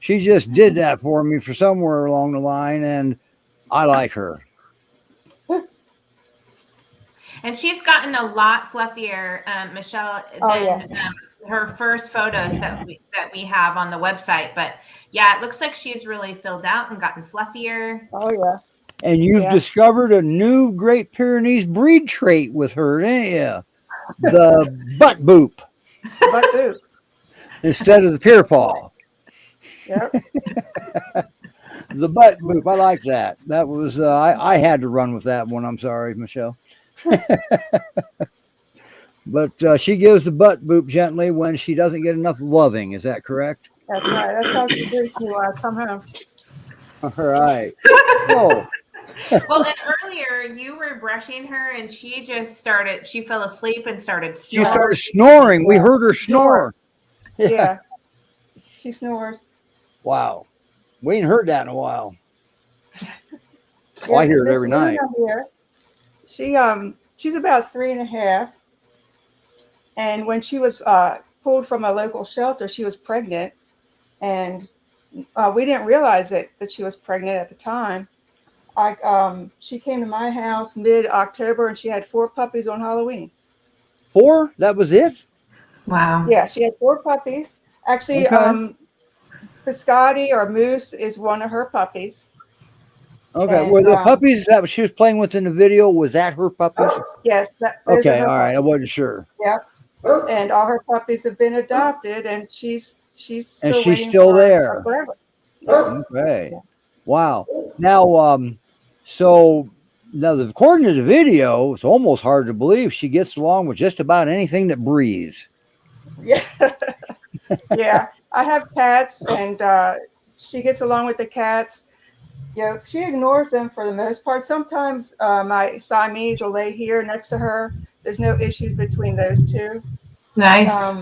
She just did that for me for somewhere along the line, and I like her. And she's gotten a lot fluffier, Michelle, Oh, than her first photos that we have on the website. But yeah, it looks like she's really filled out and gotten fluffier. Oh yeah. And you've Yeah. discovered a new Great Pyrenees breed trait with her, didn't you? The butt boop Butt boop. instead of the pear paw. Yep. The butt boop. I like that. That was I had to run with that one. I'm sorry, Michelle. But she gives the butt boop gently when she doesn't get enough loving. Is that correct? That's right. That's how she do to come home. All right. Oh, Well, and earlier you were brushing her, and she fell asleep and started she snoring. started snoring. We heard her snore. Yeah. She snores. Wow. We ain't heard that in a while. Well, I hear it Miss every night. Luna here, she's about 3.5, and when she was pulled from a local shelter, she was pregnant, and we didn't realize that she was pregnant at the time. She came to my house mid-October, and she had 4 puppies on Halloween. 4? That was it? Wow. Yeah, she had 4 puppies. Actually, Okay. Biscotti or Moose is one of her puppies. Okay. And, Were the puppies that she was playing with in the video, was that her puppies? Yes. Those are Okay. her All right. I puppies. wasn't sure. And all her puppies have been adopted, and she's still And she's waiting still for there. forever. Okay. Wow. Now, so now according to the video, it's almost hard to believe she gets along with just about anything that breathes. Yeah. Yeah. I have cats, and she gets along with the cats. You know, she ignores them for the most part. Sometimes my Siamese will lay here next to her. There's no issues between those two. Nice.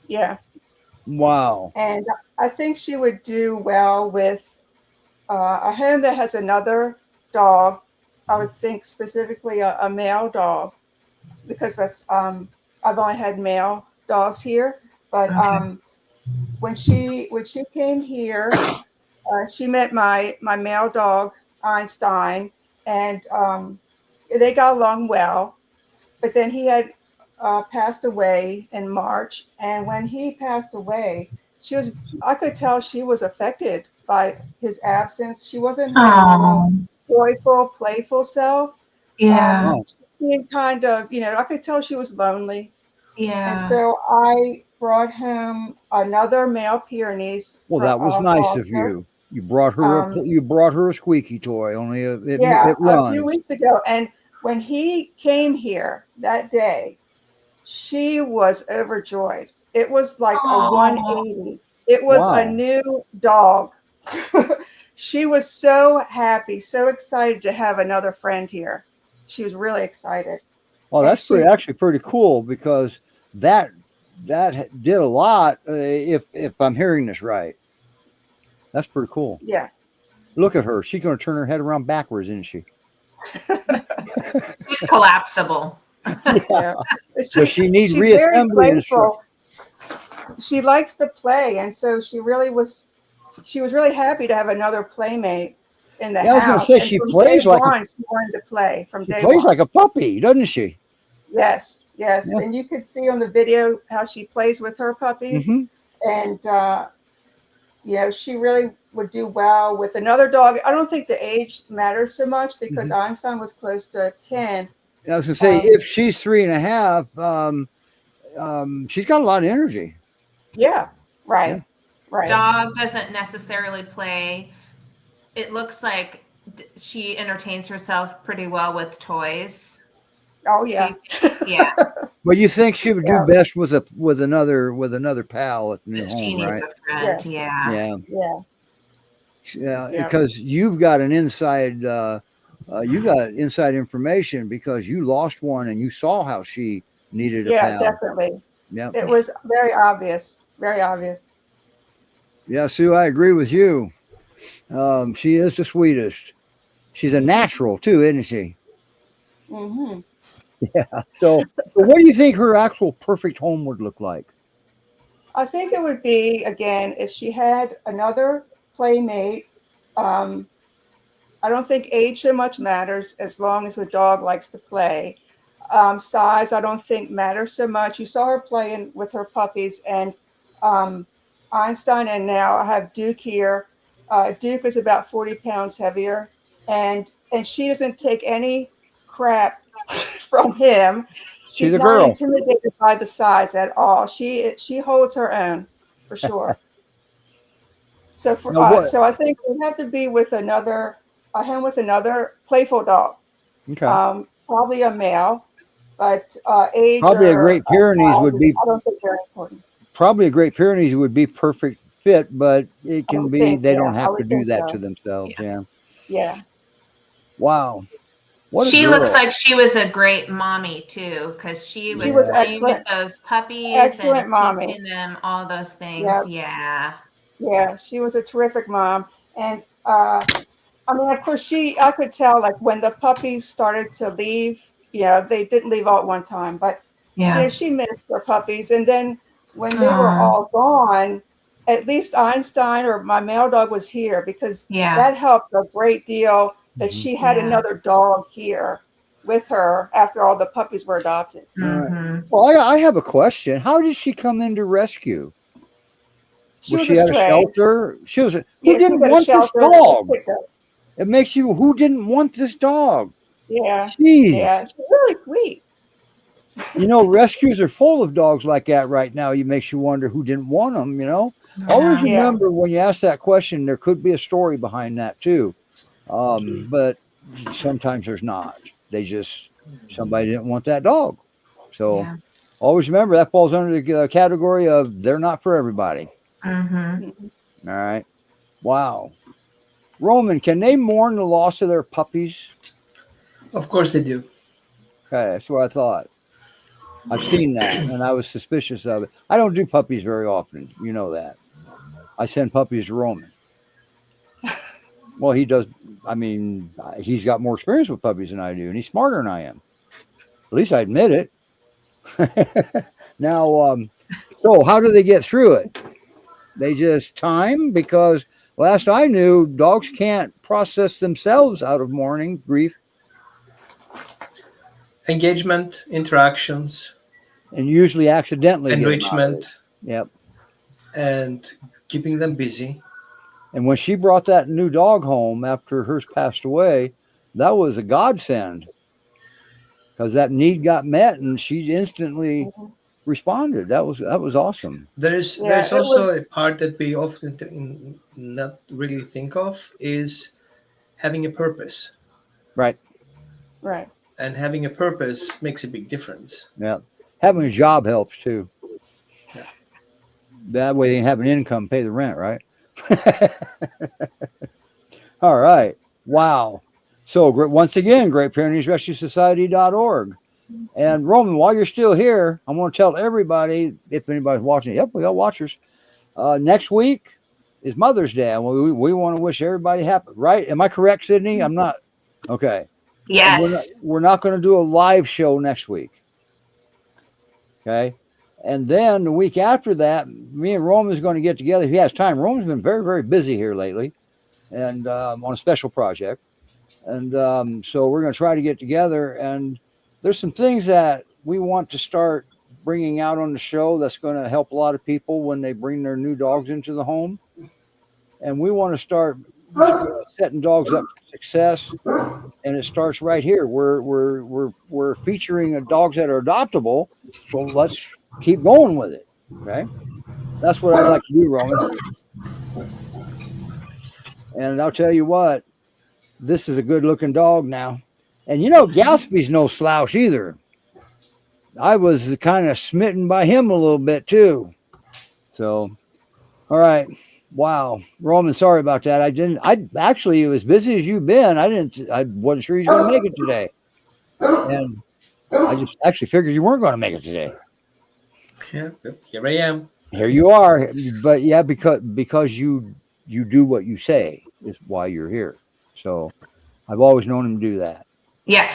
Yeah. Wow. And I think she would do well with a home that has another dog. I would think specifically a male dog, because that's I've only had male dogs here. But Okay. when she came here, she met my male dog Einstein, and they got along well. But then he had passed away in March, and when he passed away, I could tell she was affected by his absence. She wasn't her normal, joyful, playful self. Yeah. She seemed kind of, I could tell she was lonely. Yeah. And so I brought home another male Pyrenees. Well, that was nice of you. You brought her a squeaky toy. Only it a runs. few weeks ago. And when he came here that day, she was overjoyed. It was like a 180. It was a new dog. She was so happy, so excited to have another friend here. She was really excited. Well, that's actually pretty cool, because that did a lot. If I'm hearing this right, that's pretty cool. Yeah. Look at her. She's going to turn her head around backwards, isn't she? She's collapsible. Yeah. So she needs she's very reassembly playful. She likes to play, and so she was really happy to have another playmate in the Yeah, I was house. gonna say, And she from plays day like one, she wanted to play from day plays one. like a puppy, doesn't she? Yes. Yeah. And you could see on the video how she plays with her puppies. Mhm. And she really would do well with another dog. I don't think the age matters so much, because Einstein was close to 10. I was going to say, if she's 3.5, she's got a lot of energy. Yeah. Right. Right. Dog doesn't necessarily play. It looks like she entertains herself pretty well with toys. Oh yeah. Yeah. But you think she would do best with another pal at the new She home, needs right? a friend. Yeah. Yeah. Because you've got an inside, you got inside information, because you lost one and you saw how she needed a pal. Definitely. Yeah. It was very obvious. Very obvious. Yeah, Sue, I agree with you. She is the sweetest. She's a natural too, isn't she? Mm-hmm. So what do you think her actual perfect home would look like? I think it would be, again, if she had another playmate. I don't think age so much matters as long as the dog likes to play. Size, I don't think matters so much. You saw her playing with her puppies, and Einstein, and now I have Duke here. Duke is about 40 pounds heavier, and she doesn't take any crap from him. She's a not girl. intimidated by the size at all. She holds her own for sure. So so I think it would have to be with another playful dog. Okay. Probably a male, but age. Probably a or, Great Pyrenees would be. I don't think very important. Probably a Great Pyrenees would be perfect fit, but it can would be think, they yeah, don't I have would to do think that so. to themselves. Yeah. Yeah. Wow. What a She looks girl. like she was a great mommy too, because she was was playing with excellent. those puppies Excellent and mommy. teaching them all those things. Yep. Yeah. Yeah, she was a terrific mom. And I mean, of course, I could tell, like, when the puppies started to leave, they didn't leave all at one time, but, Yeah. she missed her puppies. And then when they were Aw. all gone, at least Einstein or my male dog was here, because Yeah. that helped a great deal that Mhm. she had Yeah. another dog here with her after all the puppies were adopted. Right. Mhm. Well, I have a question. How did she come into rescue? She was she a at a stray. shelter? Who Yeah, she didn't was at a want this shelter. dog? It makes you, who didn't want this dog? Yeah, Jeez. yeah, she's really sweet. Rescues are full of dogs like that right now. It makes you wonder who didn't want them, Always Yeah. remember when you ask that question, there could be a story behind that too. But sometimes there's not. Somebody didn't want that dog. So Yeah. always remember that falls under the category of they're not for everybody. Mhm. All right. Wow. Roman, can they mourn the loss of their puppies? Of course they do. Okay, that's what I thought. I've seen that, and I was suspicious of it. I don't do puppies very often. You know that. I send puppies to Roman. Well, he does. I mean, he's got more experience with puppies than I do, and he's smarter than I am. At least I admit it. Now, so how do they get through it? They just time, because last I knew, dogs can't process themselves out of mourning, grief, Engagement, interactions, and usually accidentally get them out of it. enrichment, Yep. and keeping them busy. And when she brought that new dog home after hers passed away, that was a godsend, because that need got met and she instantly responded. That was awesome. There's Yeah, it also a part that we often not really think of is having a purpose. Right. Right. And having a purpose makes a big difference. Yeah. Having a job helps too. Yeah. That way they can have an income, pay the rent, right? All right. Wow. So once again, Great Pyrenees Rescue Society.org. And Roman, while you're still here, I'm going to tell everybody, if anybody's watching, yep, we got watchers. Next week is Mother's Day, and we want to wish everybody happy, right? Am I correct, Sydney? I'm not. Okay. Yes. We're not going to do a live show next week. Okay. And then the week after that, me and Roman's going to get together. If he has time. Roman's been very, very busy here lately, and on a special project. And so we're going to try to get together. And there's some things that we want to start bringing out on the show that's going to help a lot of people when they bring their new dogs into the home. And we want to start setting dogs up for success. And it starts right here. We're featuring dogs that are adoptable. So let's keep going with it. Okay. That's what I'd like to do, Roman. And I'll tell you what, this is a good looking dog now. And Gatsby's no slouch either. I was kind of smitten by him a little bit too. So, all right. Wow. Roman, sorry about that. I actually, as busy as you've been, I wasn't sure he's going to make it today. And I just actually figured you weren't going to make it today. Yeah, here I am. Here you are. But yeah, because you do what you say is why you're here. So I've always known him to do that. Yeah.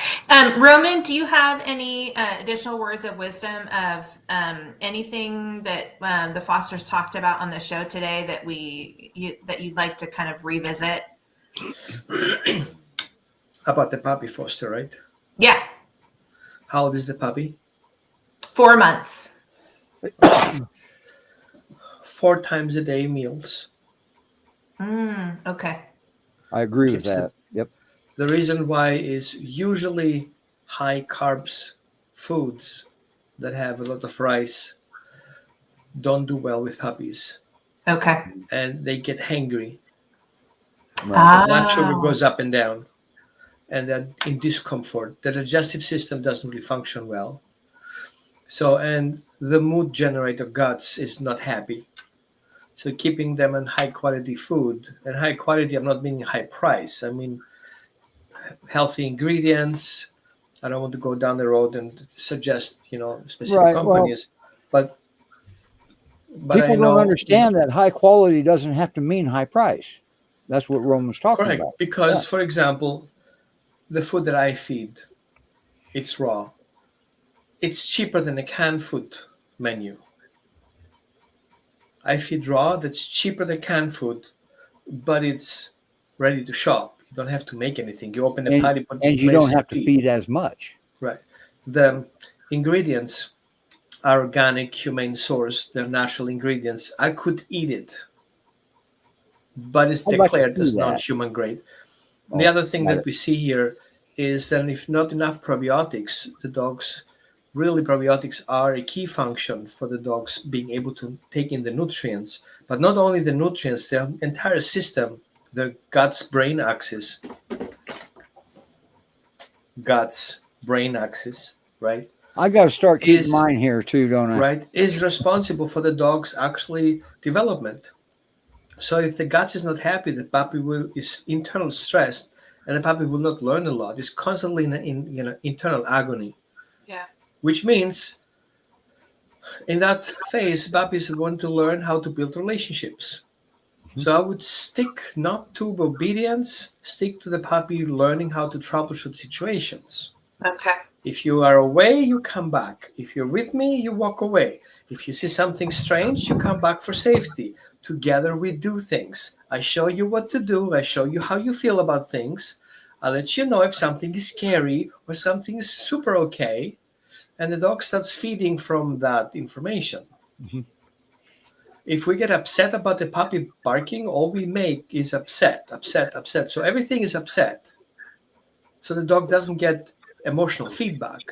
Roman, do you have any additional words of wisdom of anything that the Fosters talked about on the show today that that you'd like to kind of revisit? About the puppy foster, right? Yeah. How old is the puppy? 4 months. 4 times a day meals. Okay. I agree with Keeps the- that. Yep. The reason why is usually high carbs foods that have a lot of rice don't do well with puppies, Okay. and they get hangry. Right. Blood sugar Oh. goes up and down, and then in discomfort, the digestive system doesn't really function well. So, and the mood generator guts is not happy. So keeping them on high quality food, and high quality, I'm not meaning high price. I mean healthy ingredients. I don't want to go down the road and suggest, specific Right, well, companies, but People I know, don't understand that high quality doesn't have to mean high price. That's what Roman's talking correct, about. because for example, the food that I feed, it's raw. It's cheaper than a canned food menu. I feed raw, that's cheaper than canned food, but it's ready to shop. You don't have to make anything. You open a patty, put And you place don't and have to feed as much. Right. The ingredients are organic, humane source. They're natural ingredients. I could eat it, but it's I'd like to declared see as that. non-human grade. Oh, The other thing got that it. we see here is that if not enough probiotics, the dogs, really probiotics are a key function for the dogs being able to take in the nutrients, but not only the nutrients, the entire system, the guts-brain axis, right? I got to start keeping Is- mine here too, don't I? Right, is responsible for the dog's actually development. So if the gut is not happy, the puppy is internal stressed, and the puppy will not learn a lot. It's constantly in internal agony. Yeah. Which means, in that phase, puppies are going to learn how to build relationships. So I would stick not to obedience, stick to the puppy learning how to troubleshoot situations. Okay. If you are away, you come back. If you're with me, you walk away. If you see something strange, you come back for safety. Together we do things. I show you what to do. I show you how you feel about things. I let you know if something is scary or something is super okay. And the dog starts feeding from that information. Mhm. If we get upset about the puppy barking, all we make is upset. So everything is upset. So the dog doesn't get emotional feedback.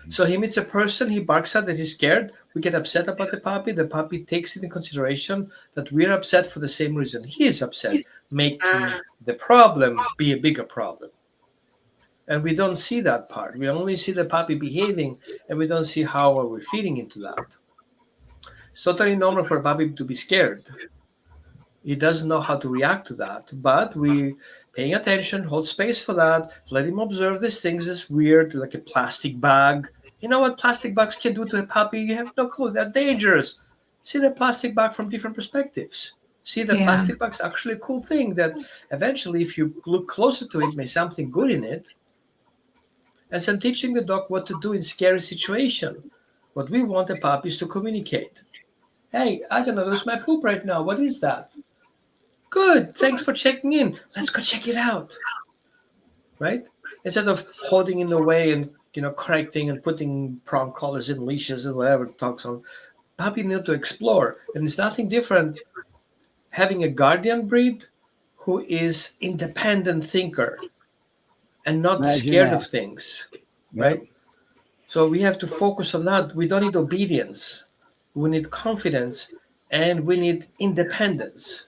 So he meets a person, he barks at that he's scared. We get upset about the puppy takes it in consideration that we're upset for the same reason he is upset, making the problem be a bigger problem. And we don't see that part. We only see the puppy behaving, and we don't see how are we feeding into that. It's totally normal for a puppy to be scared. He doesn't know how to react to that, but we paying attention, hold space for that, let him observe these things as weird, like a plastic bag. You know what plastic bags can do to a puppy? You have no clue. They're dangerous. See the plastic bag from different perspectives. See that Yeah. plastic bag's actually a cool thing that eventually, if you look closer to it, may something good in it. And so teaching the dog what to do in scary situation. What we want a puppy is to communicate. Hey, I'm gonna lose my poop right now. What is that? Good. Thanks for checking in. Let's go check it out. Right? Instead of holding in the way and correcting and putting prong collars and leashes and whatever it talks on. Puppy need to explore. And it's nothing different having a guardian breed who is independent thinker and not Imagine scared that. of things. Yep. Right? So we have to focus on that. We don't need obedience. We need confidence, and we need independence.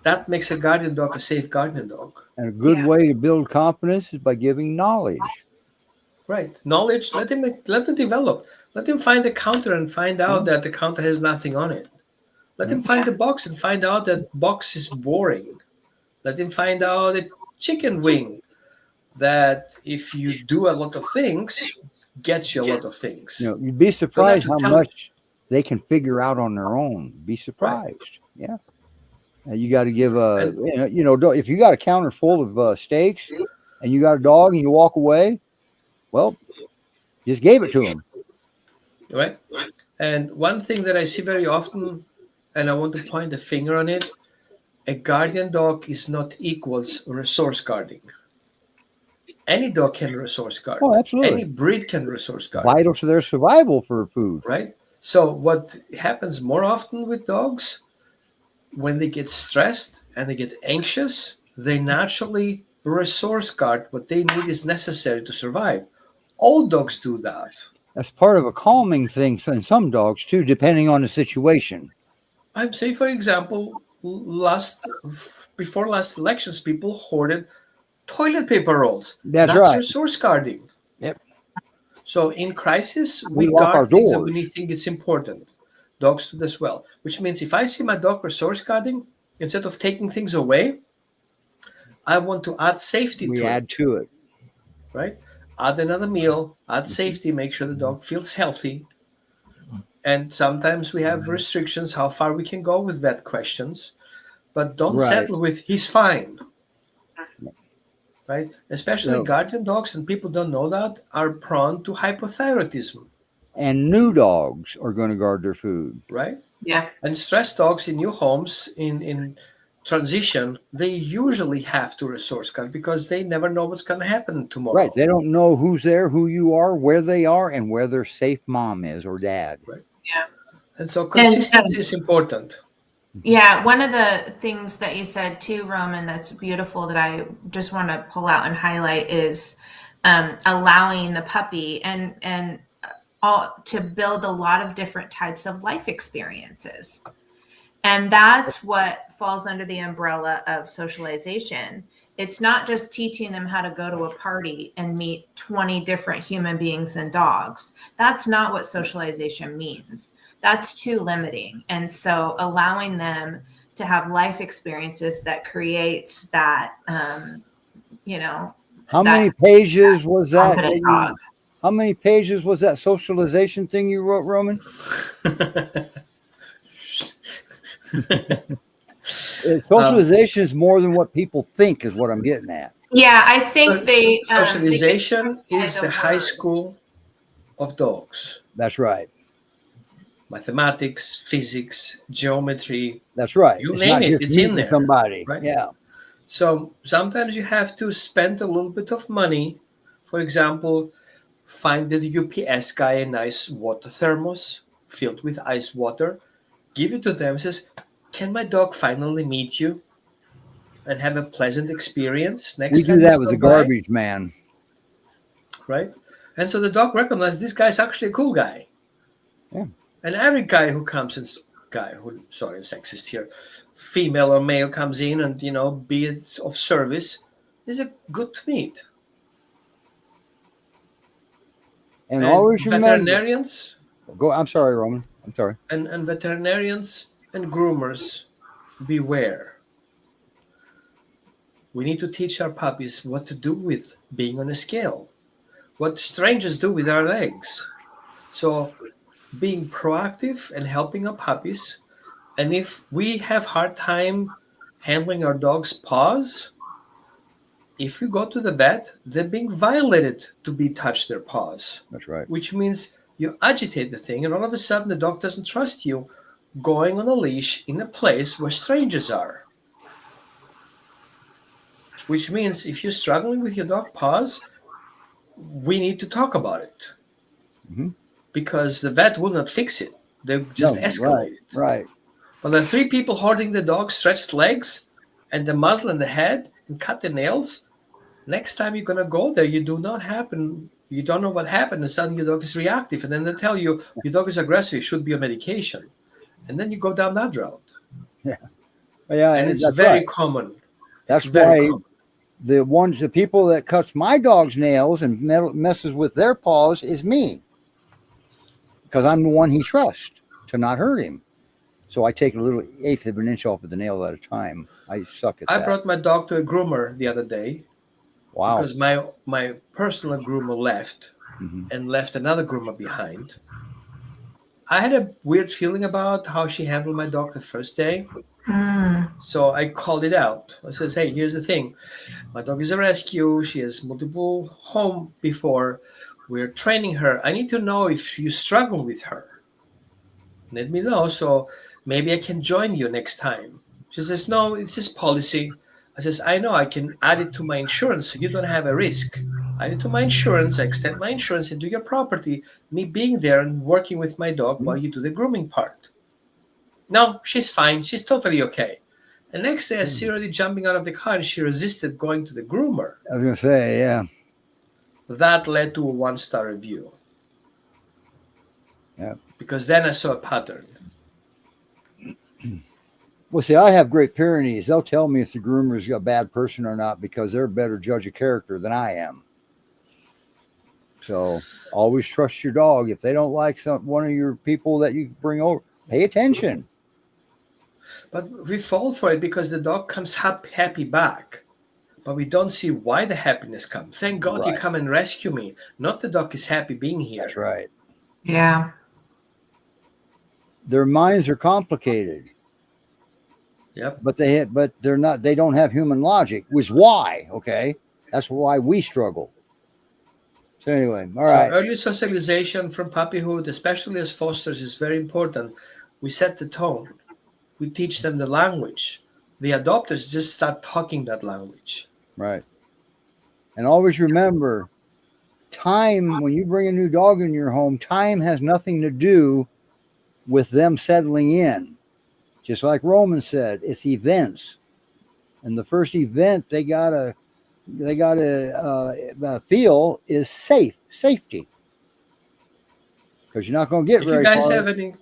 That makes a guardian dog a safe guardian dog. And a good Yeah. way to build confidence is by giving knowledge. Right. Knowledge, let him develop. Let him find the counter and find out that the counter has nothing on it. Let him find the box and find out that box is boring. Let him find out a chicken wing that if you do a lot of things, gets you a lot of things. You'd be surprised how tell- much they can figure out on their own. Be surprised. Yeah. You got to give And- if you got a counter full of steaks and you got a dog and you walk away, well, just gave it to him. Right? And one thing that I see very often, and I want to point a finger on it, a guardian dog is not equals resource guarding. Any dog can resource guard. Oh, absolutely. Any breed can resource guard. Vital to their survival for food. Right? So what happens more often with dogs, when they get stressed and they get anxious, they naturally resource guard what they need is necessary to survive. All dogs do that. That's part of a calming thing in some dogs too, depending on the situation. I'm saying, for example, before last elections, people hoarded toilet paper rolls. That's right. Resource guarding. Yep. So in crisis, We we lock our guard things that we doors. think it's important. Dogs do this well, which means if I see my dog resource guarding, instead of taking things away, I want to add safety We to add it, to it. right? Add another meal, add safety, make sure the dog feels healthy. And sometimes we have restrictions how far we can go with vet questions, but don't Right. settle with he's fine. Right? Especially No. guardian dogs, and people don't know that, are prone to hypothyroidism, And new dogs are going to guard their food. right? Yeah. And stress dogs in new homes, in transition, they usually have to resource guard because they never know what's going to happen tomorrow. Right. They don't know who's there, who you are, where they are, and where their safe mom is or dad. And so consistency is important. Yeah, one of the things that you said too, Roman, that's beautiful that I just want to pull out and highlight is allowing the puppy and all to build a lot of different types of life experiences. And that's what falls under the umbrella of socialization. It's not just teaching them how to go to a party and meet 20 different human beings and dogs. That's not what socialization means. That's too limiting. And so allowing them to have life experiences that creates that, How many pages was that? confident dog. How many pages was that socialization thing you wrote, Roman? Socialization is more than what people think, is what I'm getting at. Yeah, I think they Socialization they is the high school of dogs. That's right. Mathematics, physics, geometry. That's right. You It's name not it, just it's in meeting there, somebody. right? Yeah. So sometimes you have to spend a little bit of money. For example, find the UPS guy a nice water thermos filled with ice water, give it to them, says, "Can my dog finally meet you and have a pleasant experience next We time do you that with the stop by?" garbage man. Right? And so the dog recognizes this guy's actually a cool guy. Yeah. And every guy who comes in, sorry, sexist here, female or male comes in and, be it of service, is a good to meet. And always remember. veterinarians I'm sorry, Roman. I'm sorry. and veterinarians and groomers, beware. We need to teach our puppies what to do with being on a scale, what strangers do with our legs. So being proactive and helping our puppies. And if we have hard time handling our dog's paws, if you go to the vet, they're being violated to be touched their paws, That's right. which means you agitate the thing, and all of a sudden the dog doesn't trust you going on a leash in a place where strangers are. Which means if you're struggling with your dog paws, we need to talk about it. Mhm. Because the vet will not fix it. They'll just escalate it. Right. But the three people holding the dog's stretched legs and the muzzle and the head and cut the nails, next time you're going to go there, you don't know what happened, and suddenly your dog is reactive. And then they tell you your dog is aggressive, you should be on medication. And then you go down that route. Yeah. And it's that's very right. common. That's It's very why common. the people that cuts my dog's nails and messes with their paws is me, because I'm the one he trusts to not hurt him. So I take a little eighth of an inch off of the nail at a time. I suck at I that. brought my dog to a groomer the other day Wow. because my personal groomer left Mhm. and left another groomer behind. I had a weird feeling about how she handled my dog the first day. So I called it out. I says, hey, here's the thing. My dog is a rescue. She has multiple home before. We're training her. I need to know if you struggle with her. Let me know. So maybe I can join you next time. She says, no, it's just policy. I says, I know I can add it to my insurance so you don't have a risk. Add it to my insurance. I extend my insurance into your property. Me being there and working with my dog while you do the grooming part. No, she's fine. She's totally okay. The next day, I see her already jumping out of the car and she resisted going to the groomer. I was gonna say, yeah. That led to a 1-star review. Yeah. Because then I saw a pattern. Well, see, I have Great Pyrenees. They'll tell me if the groomer's a bad person or not because they're a better judge of character than I am. So always trust your dog. If they don't like one of your people that you bring over, pay attention. But we fall for it because the dog comes happy back. But we don't see why the happiness comes. Thank God you Right. come and rescue me. Not the dog is happy being here. That's right. Yeah. Their minds are complicated, Yep. but they're not. They don't have human logic. Which is why, okay, that's why we struggle. So anyway, all right. So early socialization from puppyhood, especially as fosters, is very important. We set the tone. We teach them the language. The adopters just start talking that language. Right. And always remember, time, when you bring a new dog in your home, time has nothing to do with them settling in. Just like Roman said, it's events. And the first event they gotta feel is safety. Because you're not going to get If you very guys far. have any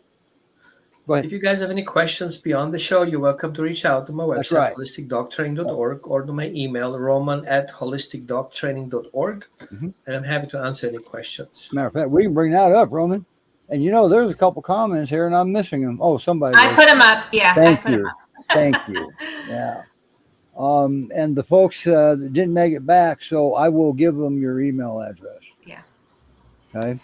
Go ahead. If you guys have any questions beyond the show, you're welcome to reach out to my That's website, right. holisticdogtraining.org, or to my email, roman@holisticdogtraining.org, Mhm. and I'm happy to answer any questions. Matter of fact, we can bring that up, Roman. And there's a couple comments here, and I'm missing them. Oh, somebody. I put them up. Yeah. Thank I put 'em you. up. Thank you. Yeah. And the folks that didn't make it back, so I will give them your email address. Yeah. Okay.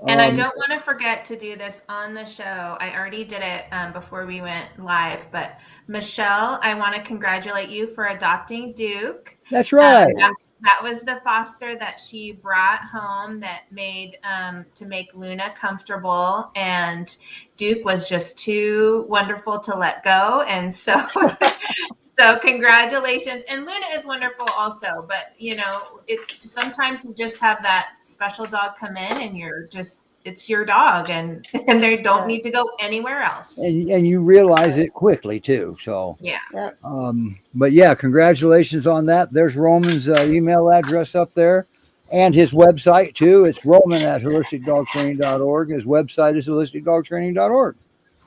And I don't want to forget to do this on the show. I already did it before we went live, but Michelle, I want to congratulate you for adopting Duke. That's right. That was the foster that she brought home that made to make Luna comfortable, and Duke was just too wonderful to let go, and so so congratulations. And Luna is wonderful also, but sometimes you just have that special dog come in and it's your dog, and they don't need to go anywhere else. And you realize it quickly too. So Yeah. but yeah, congratulations on that. There's Roman's email address up there, and his website too. It's roman@holisticdogtraining.org. His website is holisticdogtraining.org.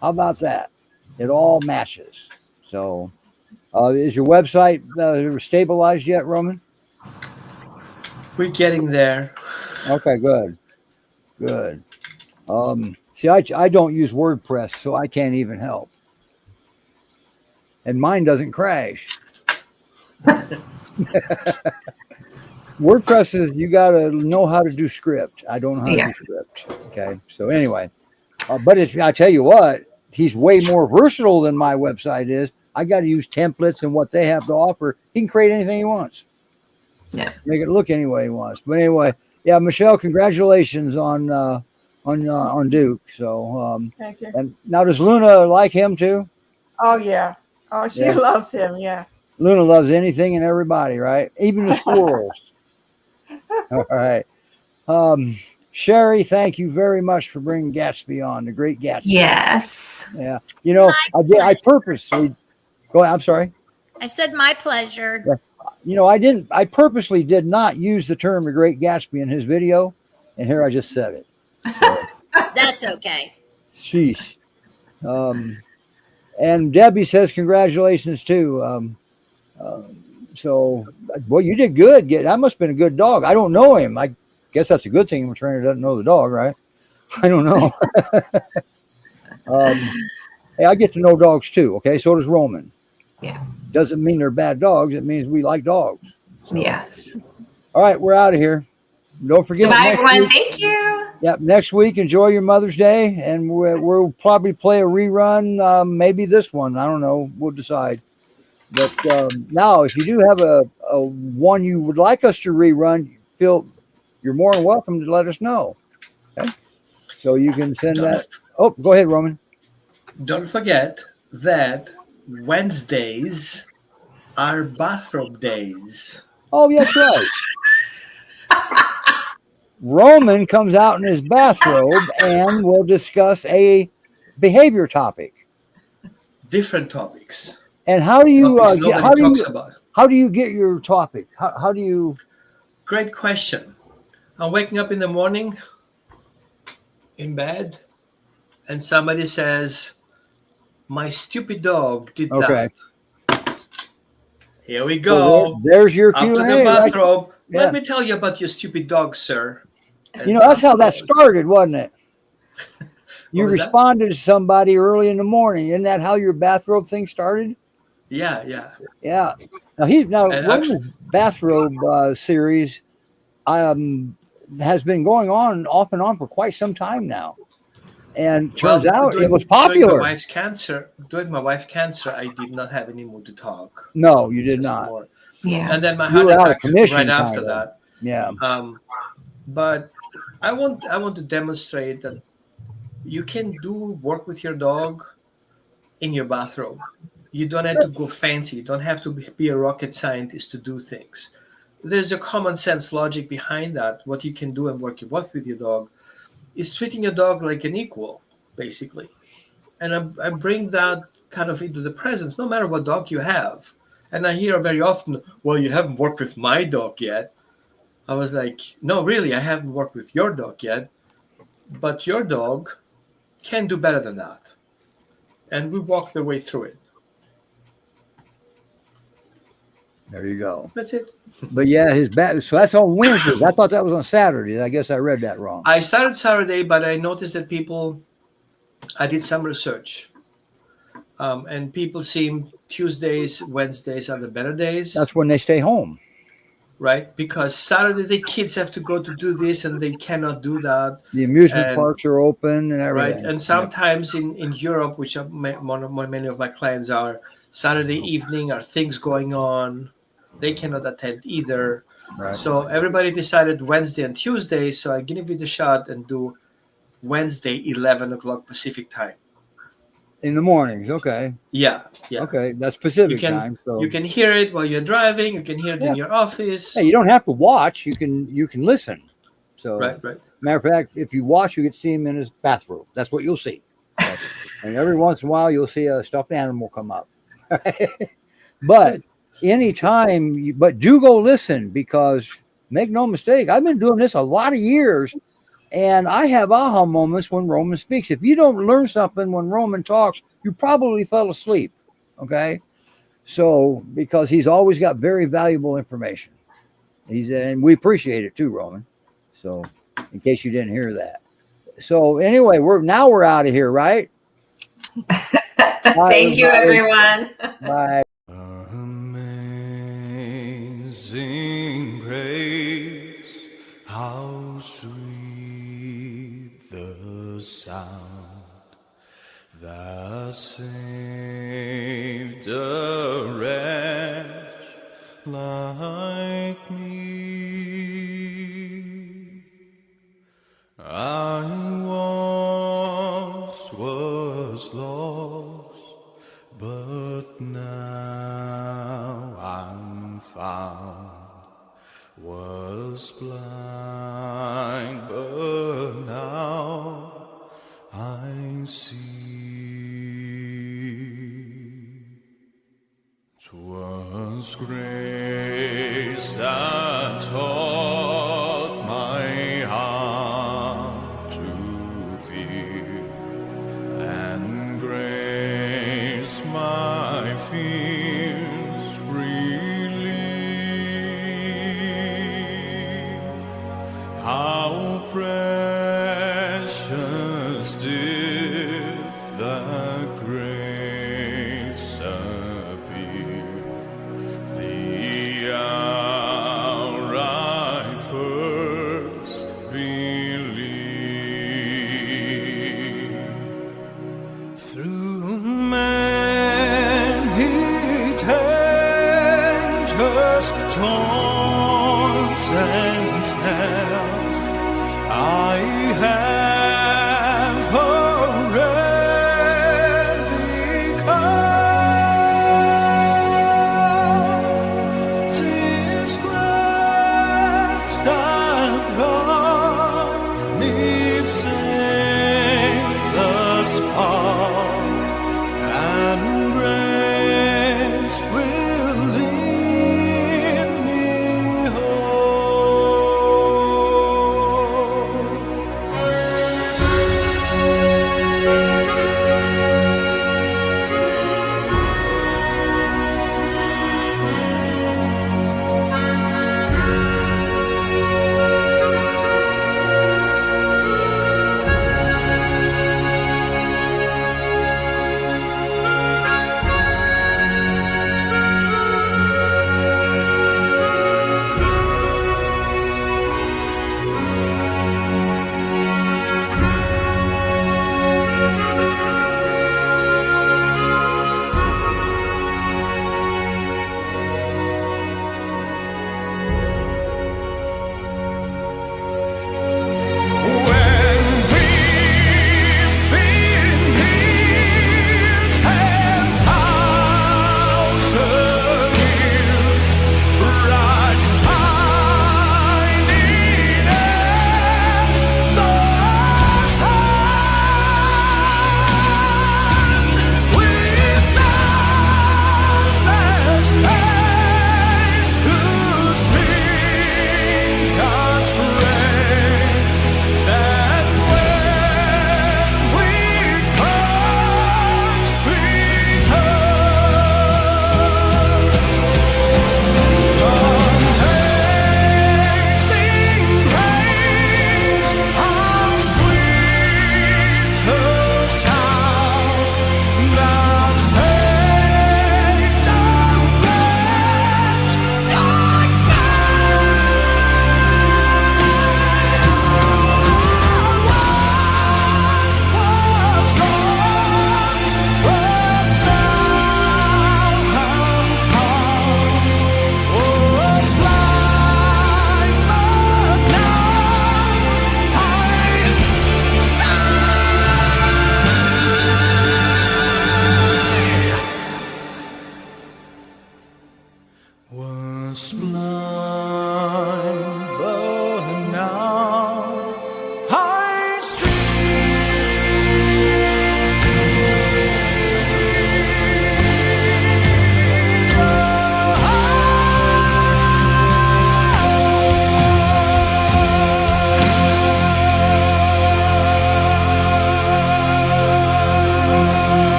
How about that? It all matches. So is your website stabilized yet, Roman? We're getting there. Okay, good. See, I don't use WordPress, so I can't even help. And mine doesn't crash. WordPress is, you got to know how to do script. I don't know how to do script. Okay. So anyway, but I tell you what, he's way more versatile than my website is. I got to use templates and what they have to offer. He can create anything he wants. Yeah. Make it look any way he wants. But anyway, yeah, Michelle, congratulations on Duke. So, Thank you. and now does Luna like him too? Oh yeah. Oh, she Yeah. loves him. Yeah. Luna loves anything and everybody, right? Even the squirrels. All right. Sherry, thank you very much for bringing Gatsby on, the great Gatsby. Yes. Yeah. I purposely go ahead. I'm sorry. I said my pleasure. I purposely did not use the term the great Gatsby in his video. And here I just said it. So, That's okay. sheesh. And Debbie says congratulations too. So, well, you did good. That must have been a good dog. I don't know him. I guess that's a good thing. A trainer doesn't know the dog, right? I don't know. Hey, I get to know dogs too. Okay, so does Roman. Yeah. Doesn't mean they're bad dogs. It means we like dogs. Yes. All right, we're out of here. Don't forget. Goodbye, next everyone. week- Thank you. Yep. Next week, enjoy your Mother's Day, and we'll probably play a rerun. Maybe this one. I don't know. We'll decide. But now, if you do have a one you would like us to rerun, you're more than welcome to let us know. Okay? So you can send that. Oh, go ahead, Roman. Don't forget that Wednesdays are bathrobe days. Oh, yes, right. Roman comes out in his bathrobe and will discuss a behavior topic. Different topics. And how do you Topics nobody talks about. how do you get your topic? How do you? Great question. I'm waking up in the morning in bed, and somebody says, "My stupid dog did Okay. that." Here we So go. there's your Up to Q&A. the bathrobe. Yeah. Let me tell you about your stupid dog, sir. And You know, that's how up that goes. started, wasn't it? You was that? responded to somebody early in the morning. Isn't that how your bathrobe thing started? Yeah, yeah. Yeah. Now And Roman's bathrobe series has been going on off and on for quite some time now, and turns out it was During popular. my wife's cancer, I did not have any mood to talk. No, you It's did just not. more- Yeah. And then my You heart were out of attack commission, right after kinda. that. Yeah. But I want to demonstrate that you can do work with your dog in your bathrobe. You don't have to go fancy. You don't have to be a rocket scientist to do things. There's a common sense logic behind that. What you can do and work with your dog is treating your dog like an equal, basically. And I bring that kind of into the presence, no matter what dog you have. And I hear very often, well, you haven't worked with my dog yet. I was like, no, really, I haven't worked with your dog yet. But your dog can do better than that. And we walk the way through it. There you go. That's it. But yeah, so that's on Wednesdays. I thought that was on Saturdays. I guess I read that wrong. I started Saturday, but I noticed that I did some research. And people seem Tuesdays, Wednesdays are the better days. That's when they stay home. Right? Because Saturday the kids have to go to do this and they cannot do that. The amusement And- parks are open and Right? everything. And sometimes in Europe, which many of my clients are, Saturday evening are things going on. They cannot attend either. Right. So everybody decided Wednesday and Tuesday. So I give it a shot and do Wednesday, 11 o'clock Pacific time. In the mornings. Okay. Yeah. Yeah. Okay. That's Pacific You can- time. So You can hear it while you're driving. You can hear it Yeah. in your office. hey, you don't have to watch. You can listen. So Right. matter of fact, if you watch, you get to see him in his bathrobe. That's what you'll see. And every once in a while, you'll see a stuffed animal come up. But anytime, but do go listen, because make no mistake, I've been doing this a lot of years, and I have aha moments when Roman speaks. If you don't learn something when Roman talks, you probably fell asleep. Okay. So, because he's always got very valuable information. And we appreciate it too, Roman. So, in case you didn't hear that. So, anyway, we're out of here, right? Thank you, everyone. Bye. Amazing grace, how sweet the sound that saved a wretch like me. I once was lost, but now I'm found. Was blind, but now I see. 'Twas grace that taught